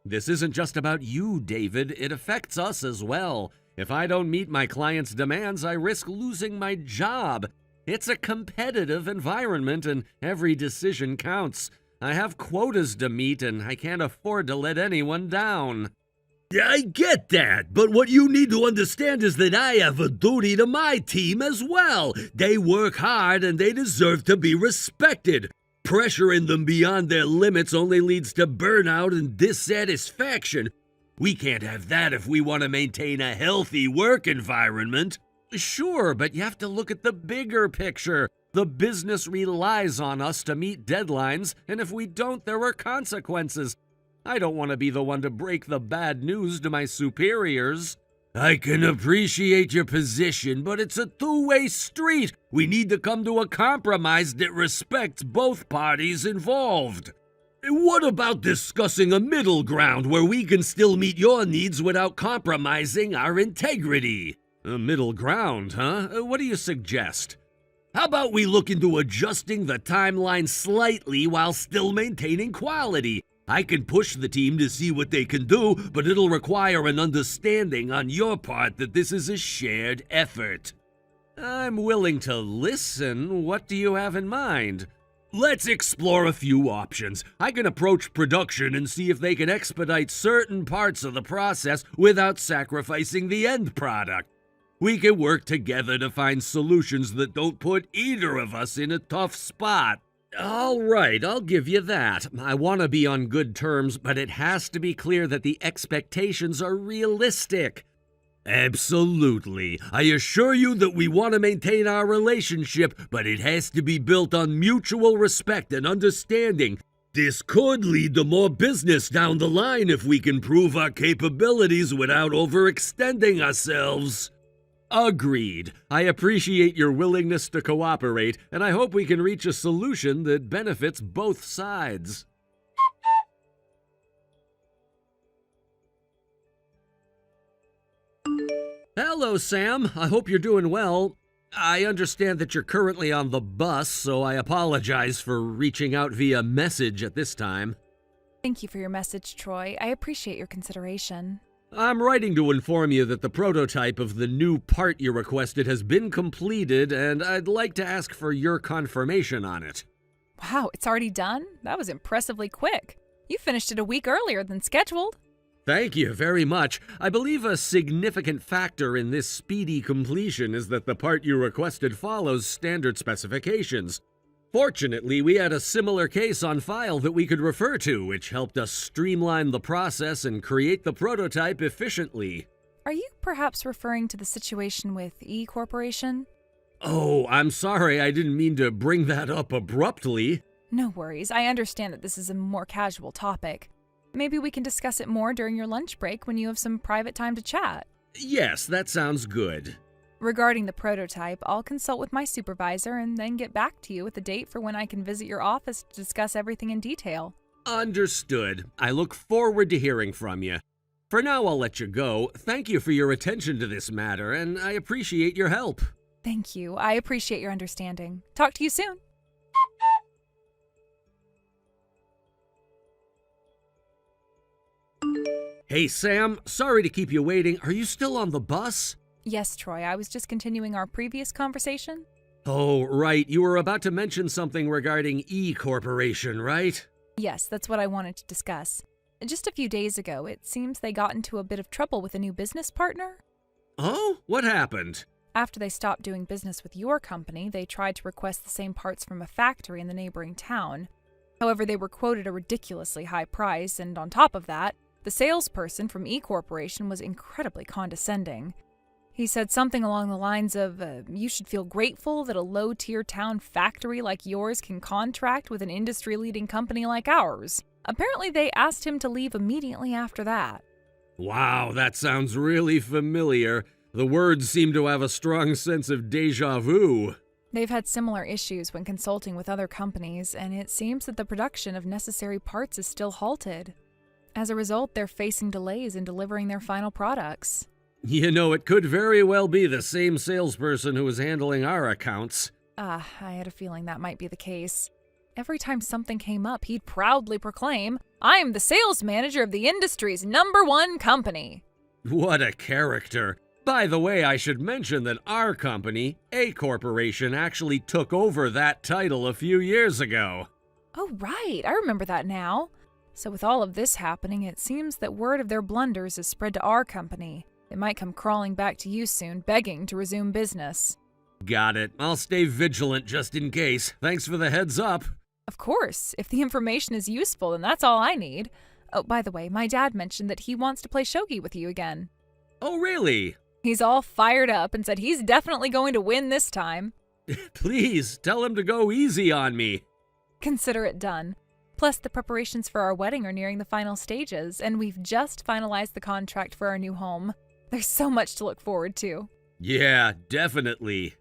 This isn't just about you, David. It affects us as well. If I don't meet my clients' demands, I risk losing my job. It's a competitive environment, and every decision counts. I have quotas to meet, and I can't afford to let anyone down. I get that, but what you need to understand is that I have a duty to my team as well. They work hard and they deserve to be respected. Pressuring them beyond their limits only leads to burnout and dissatisfaction. We can't have that if we want to maintain a healthy work environment. Sure, but you have to look at the bigger picture. The business relies on us to meet deadlines, and if we don't, there are consequences. I don't want to be the one to break the bad news to my superiors. I can appreciate your position, but it's a two-way street. We need to come to a compromise that respects both parties involved. What about discussing a middle ground where we can still meet your needs without compromising our integrity? A middle ground, huh? What do you suggest? How about we look into adjusting the timeline slightly while still maintaining quality? I can push the team to see what they can do, but it'll require an understanding on your part that this is a shared effort. I'm willing to listen. What do you have in mind? Let's explore a few options. I can approach production and see if they can expedite certain parts of the process without sacrificing the end product. We can work together to find solutions that don't put either of us in a tough spot. All right, I'll give you that. I want to be on good terms, but it has to be clear that the expectations are realistic. Absolutely. I assure you that we want to maintain our relationship, but it has to be built on mutual respect and understanding. This could lead to more business down the line if we can prove our capabilities without overextending ourselves. Agreed. I appreciate your willingness to cooperate, and I hope we can reach a solution that benefits both sides. Hello, Sam. I hope you're doing well. I understand that you're currently on the bus, so I apologize for reaching out via message at this time. Thank you for your message, Troy. I appreciate your consideration. I'm writing to inform you that the prototype of the new part you requested has been completed, and I'd like to ask for your confirmation on it. Wow, it's already done? That was impressively quick. You finished it a week earlier than scheduled. Thank you very much. I believe a significant factor in this speedy completion is that the part you requested follows standard specifications. Fortunately, we had a similar case on file that we could refer to, which helped us streamline the process and create the prototype efficiently. Are you perhaps referring to the situation with E Corporation? Oh, I'm sorry, I didn't mean to bring that up abruptly. No worries, I understand that this is a more casual topic. Maybe we can discuss it more during your lunch break when you have some private time to chat. Yes, that sounds good. Regarding the prototype, I'll consult with my supervisor and then get back to you with a date for when I can visit your office to discuss everything in detail. Understood. I look forward to hearing from you. For now, I'll let you go. Thank you for your attention to this matter, and I appreciate your help. Thank you. I appreciate your understanding. Talk to you soon. Hey, Sam. Sorry to keep you waiting. Are you still on the bus? Yes, Troy, I was just continuing our previous conversation. Oh, right. You were about to mention something regarding E Corporation, right? Yes, that's what I wanted to discuss. Just a few days ago, it seems they got into a bit of trouble with a new business partner. Oh? What happened? After they stopped doing business with your company, they tried to request the same parts from a factory in the neighboring town. However, they were quoted a ridiculously high price, and on top of that, the salesperson from E Corporation was incredibly condescending. He said something along the lines of, you should feel grateful that a low-tier town factory like yours can contract with an industry-leading company like ours. Apparently, they asked him to leave immediately after that. Wow, that sounds really familiar. The words seem to have a strong sense of déjà vu. They've had similar issues when consulting with other companies, and it seems that the production of necessary parts is still halted. As a result, they're facing delays in delivering their final products. You know, it could very well be the same salesperson who was handling our accounts. I had a feeling that might be the case. Every time something came up, he'd proudly proclaim, "I'm the sales manager of the industry's #1 company." What a character. By the way, I should mention that our company, A Corporation, actually took over that title a few years ago. Oh, right. I remember that now. So with all of this happening, it seems that word of their blunders is spread to our company. They might come crawling back to you soon, begging to resume business. Got it. I'll stay vigilant just in case. Thanks for the heads up. Of course. If the information is useful, then that's all I need. Oh, by the way, my dad mentioned that he wants to play shogi with you again. Oh, really? He's all fired up and said he's definitely going to win this time. Please, tell him to go easy on me. Consider it done. Plus, the preparations for our wedding are nearing the final stages, and we've just finalized the contract for our new home. There's so much to look forward to. Yeah, definitely.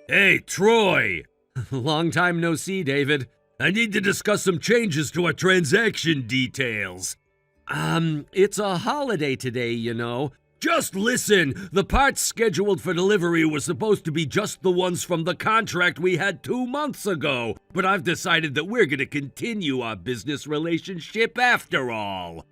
Hey, Troy! Long time no see, David. I need to discuss some changes to our transaction details. It's a holiday today, you know. Just listen! The parts scheduled for delivery were supposed to be just the ones from the contract we had 2 months ago, but I've decided that we're gonna continue our business relationship after all.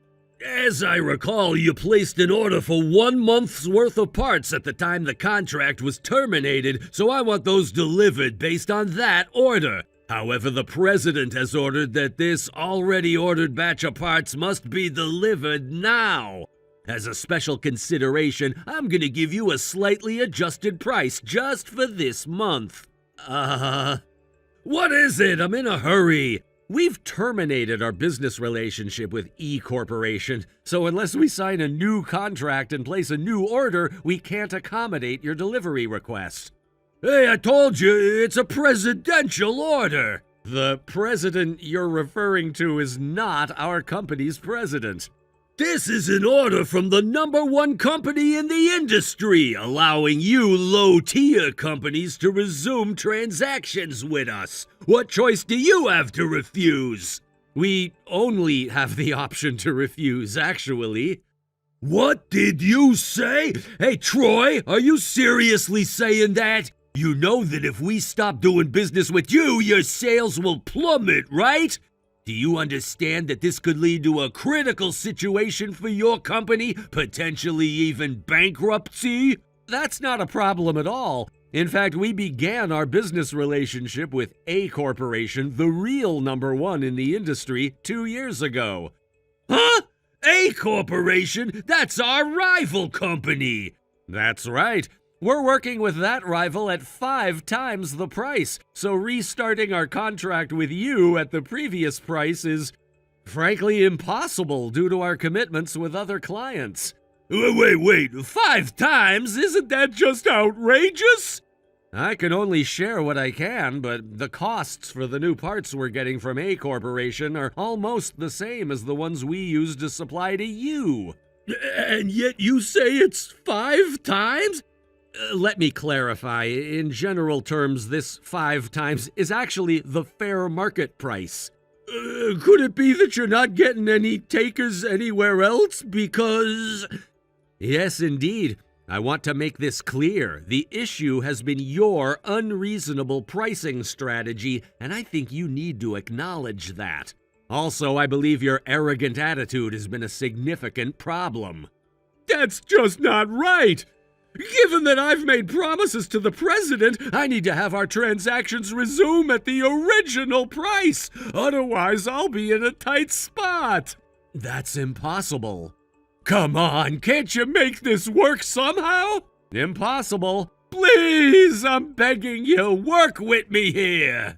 As I recall, you placed an order for 1 month's worth of parts at the time the contract was terminated, so I want those delivered based on that order. However, the president has ordered that this already ordered batch of parts must be delivered now. As a special consideration, I'm gonna give you a slightly adjusted price just for this month. What is it? I'm in a hurry. We've terminated our business relationship with E Corporation, so unless we sign a new contract and place a new order, we can't accommodate your delivery request. Hey, I told you, it's a presidential order. The president you're referring to is not our company's president. This is an order from the #1 company in the industry, allowing you low-tier companies to resume transactions with us. What choice do you have to refuse? We only have the option to refuse, actually. What did you say? Hey, Troy, are you seriously saying that? You know that if we stop doing business with you, your sales will plummet, right? Do you understand that this could lead to a critical situation for your company, potentially even bankruptcy? That's not a problem at all. In fact, we began our business relationship with A Corporation, the real number one in the industry, 2 years ago. Huh? A Corporation? That's our rival company. That's right. We're working with that rival at 5 times the price, so restarting our contract with you at the previous price is, frankly, impossible due to our commitments with other clients. Wait, 5 times? Isn't that just outrageous? I can only share what I can, but the costs for the new parts we're getting from A Corporation are almost the same as the ones we use to supply to you. And yet you say it's 5 times? Let me clarify. In general terms, this 5 times is actually the fair market price. Could it be that you're not getting any takers anywhere else because... Yes, indeed. I want to make this clear. The issue has been your unreasonable pricing strategy, and I think you need to acknowledge that. Also, I believe your arrogant attitude has been a significant problem. That's just not right! Given that I've made promises to the president, I need to have our transactions resume at the original price. Otherwise, I'll be in a tight spot. That's impossible. Come on, can't you make this work somehow? Impossible. Please, I'm begging you, work with me here.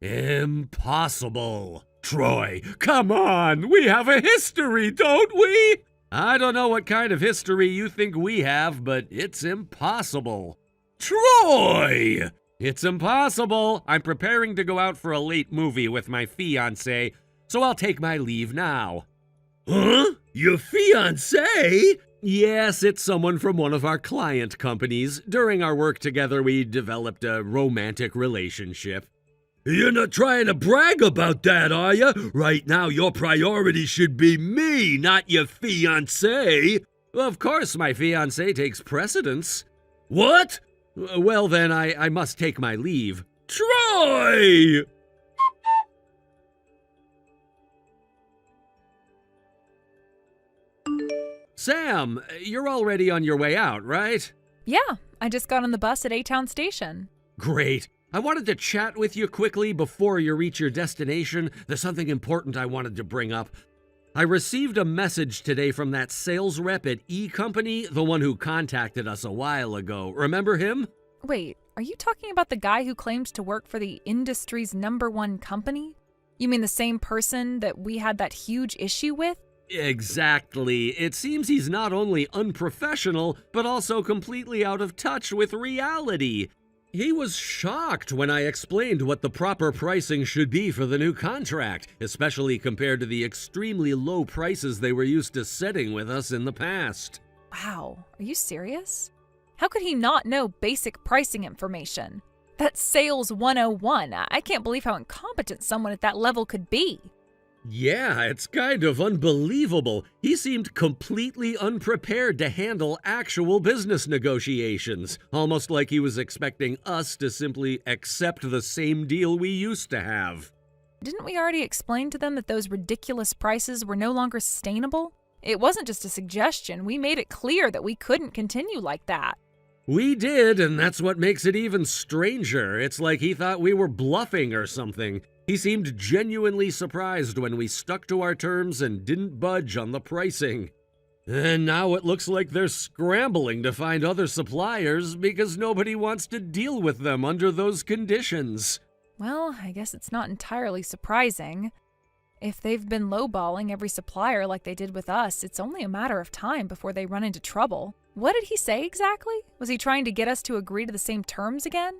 Impossible. Troy, come on, we have a history, don't we? I don't know what kind of history you think we have, but it's impossible. Troy! It's impossible. I'm preparing to go out for a late movie with my fiance, so I'll take my leave now. Huh? Your fiance? Yes, it's someone from one of our client companies. During our work together, we developed a romantic relationship. You're not trying to brag about that, are you? Right now, your priority should be me, not your fiancé. Of course, my fiancé takes precedence. What? Well, then, I must take my leave. Troy! Sam, you're already on your way out, right? Yeah, I just got on the bus at A-Town Station. Great. I wanted to chat with you quickly before you reach your destination. There's something important I wanted to bring up. I received a message today from that sales rep at E Company, the one who contacted us a while ago. Remember him? Wait, are you talking about the guy who claims to work for the industry's #1 company? You mean the same person that we had that huge issue with? Exactly. It seems he's not only unprofessional, but also completely out of touch with reality. He was shocked when I explained what the proper pricing should be for the new contract, especially compared to the extremely low prices they were used to setting with us in the past. Wow, are you serious? How could he not know basic pricing information? That's sales 101. I can't believe how incompetent someone at that level could be. Yeah, it's kind of unbelievable. He seemed completely unprepared to handle actual business negotiations, almost like he was expecting us to simply accept the same deal we used to have. Didn't we already explain to them that those ridiculous prices were no longer sustainable? It wasn't just a suggestion. We made it clear that we couldn't continue like that. We did, and that's what makes it even stranger. It's like he thought we were bluffing or something. He seemed genuinely surprised when we stuck to our terms and didn't budge on the pricing. And now it looks like they're scrambling to find other suppliers because nobody wants to deal with them under those conditions. Well, I guess it's not entirely surprising. If they've been lowballing every supplier like they did with us, it's only a matter of time before they run into trouble. What did he say exactly? Was he trying to get us to agree to the same terms again?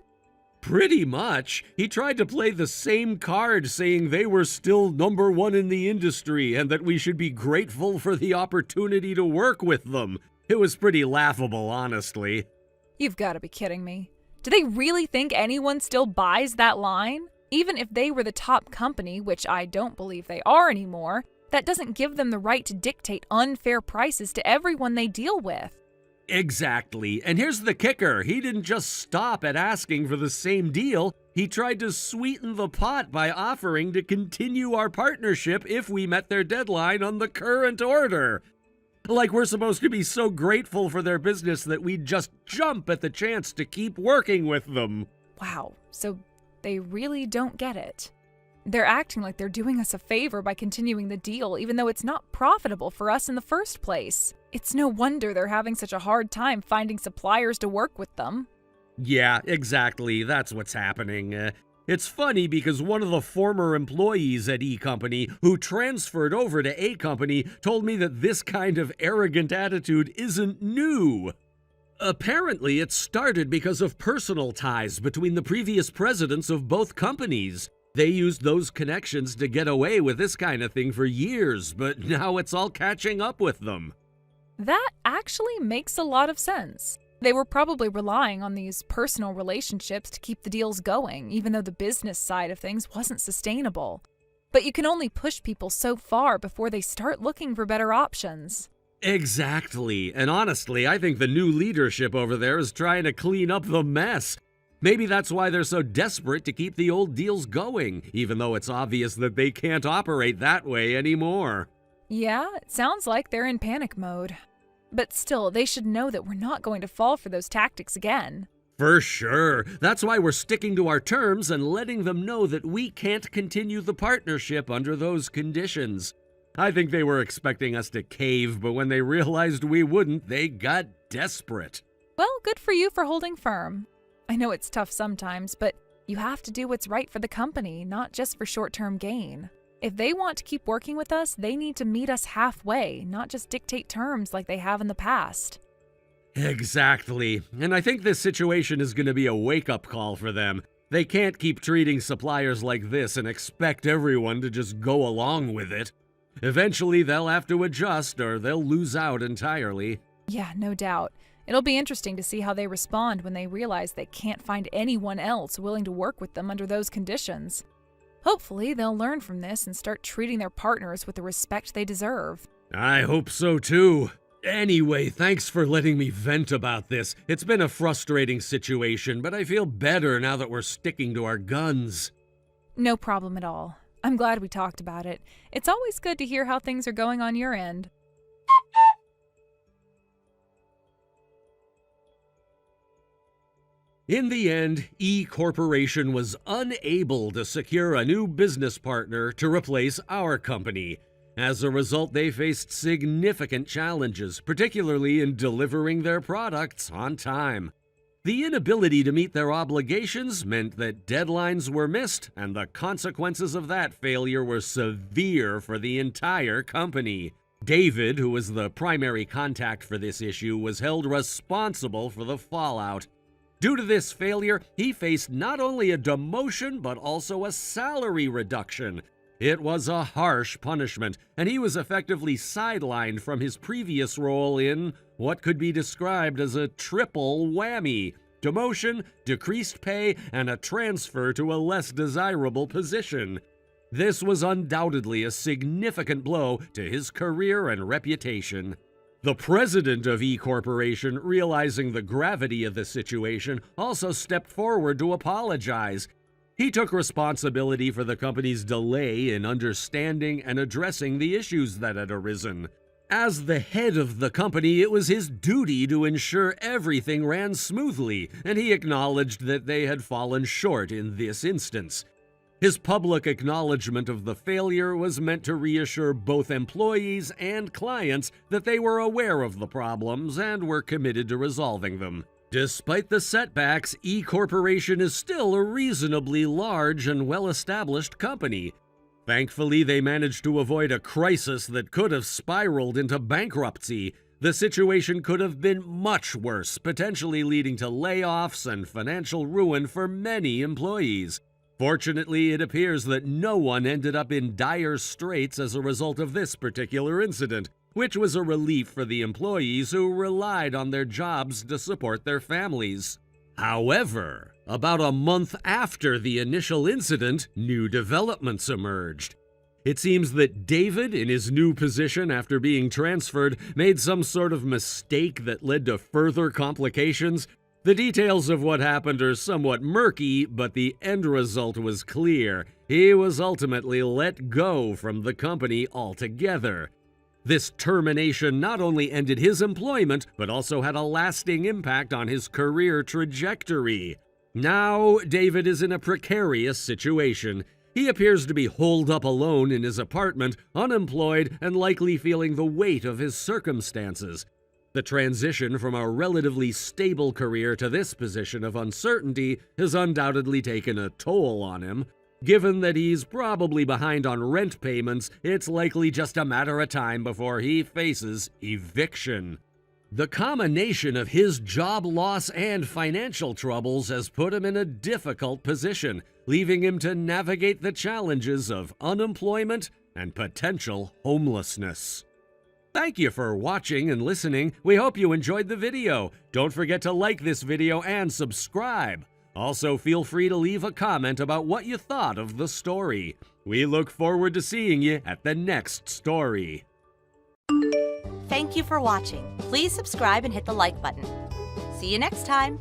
Pretty much. He tried to play the same card, saying they were still #1 in the industry and that we should be grateful for the opportunity to work with them. It was pretty laughable, honestly. You've got to be kidding me. Do they really think anyone still buys that line? Even if they were the top company, which I don't believe they are anymore, that doesn't give them the right to dictate unfair prices to everyone they deal with. Exactly. And here's the kicker. He didn't just stop at asking for the same deal. He tried to sweeten the pot by offering to continue our partnership if we met their deadline on the current order. Like we're supposed to be so grateful for their business that we'd just jump at the chance to keep working with them. Wow, so they really don't get it. They're acting like they're doing us a favor by continuing the deal, even though it's not profitable for us in the first place. It's no wonder they're having such a hard time finding suppliers to work with them. Yeah, exactly. That's what's happening. It's funny because one of the former employees at E Company who transferred over to A Company told me that this kind of arrogant attitude isn't new. Apparently, it started because of personal ties between the previous presidents of both companies. They used those connections to get away with this kind of thing for years, but now it's all catching up with them. That actually makes a lot of sense. They were probably relying on these personal relationships to keep the deals going, even though the business side of things wasn't sustainable. But you can only push people so far before they start looking for better options. Exactly. And honestly, I think the new leadership over there is trying to clean up the mess. Maybe that's why they're so desperate to keep the old deals going, even though it's obvious that they can't operate that way anymore. Yeah, it sounds like they're in panic mode. But still, they should know that we're not going to fall for those tactics again. For sure. That's why we're sticking to our terms and letting them know that we can't continue the partnership under those conditions. I think they were expecting us to cave, but when they realized we wouldn't, they got desperate. Well, good for you for holding firm. I know it's tough sometimes, but you have to do what's right for the company, not just for short-term gain. If they want to keep working with us, they need to meet us halfway, not just dictate terms like they have in the past. Exactly. And I think this situation is going to be a wake-up call for them. They can't keep treating suppliers like this and expect everyone to just go along with it. Eventually, they'll have to adjust or they'll lose out entirely. Yeah, no doubt. It'll be interesting to see how they respond when they realize they can't find anyone else willing to work with them under those conditions. Hopefully, they'll learn from this and start treating their partners with the respect they deserve. I hope so too. Anyway, thanks for letting me vent about this. It's been a frustrating situation, but I feel better now that we're sticking to our guns. No problem at all. I'm glad we talked about it. It's always good to hear how things are going on your end. In the end, E Corporation was unable to secure a new business partner to replace our company. As a result, they faced significant challenges, particularly in delivering their products on time. The inability to meet their obligations meant that deadlines were missed, and the consequences of that failure were severe for the entire company. David, who was the primary contact for this issue, was held responsible for the fallout. Due to this failure, he faced not only a demotion but also a salary reduction. It was a harsh punishment, and he was effectively sidelined from his previous role in what could be described as a triple whammy: demotion, decreased pay, and a transfer to a less desirable position. This was undoubtedly a significant blow to his career and reputation. The president of E Corporation, realizing the gravity of the situation, also stepped forward to apologize. He took responsibility for the company's delay in understanding and addressing the issues that had arisen. As the head of the company, it was his duty to ensure everything ran smoothly, and he acknowledged that they had fallen short in this instance. His public acknowledgement of the failure was meant to reassure both employees and clients that they were aware of the problems and were committed to resolving them. Despite the setbacks, E Corporation is still a reasonably large and well-established company. Thankfully, they managed to avoid a crisis that could have spiraled into bankruptcy. The situation could have been much worse, potentially leading to layoffs and financial ruin for many employees. Fortunately, it appears that no one ended up in dire straits as a result of this particular incident, which was a relief for the employees who relied on their jobs to support their families. However, about a month after the initial incident, new developments emerged. It seems that David, in his new position after being transferred, made some sort of mistake that led to further complications. The details of what happened are somewhat murky, but the end result was clear. He was ultimately let go from the company altogether. This termination not only ended his employment, but also had a lasting impact on his career trajectory. Now, David is in a precarious situation. He appears to be holed up alone in his apartment, unemployed, and likely feeling the weight of his circumstances. The transition from a relatively stable career to this position of uncertainty has undoubtedly taken a toll on him. Given that he's probably behind on rent payments, it's likely just a matter of time before he faces eviction. The combination of his job loss and financial troubles has put him in a difficult position, leaving him to navigate the challenges of unemployment and potential homelessness. Thank you for watching and listening. We hope you enjoyed the video. Don't forget to like this video and subscribe. Also, feel free to leave a comment about what you thought of the story. We look forward to seeing you at the next story. Thank you for watching. Please subscribe and hit the like button. See you next time.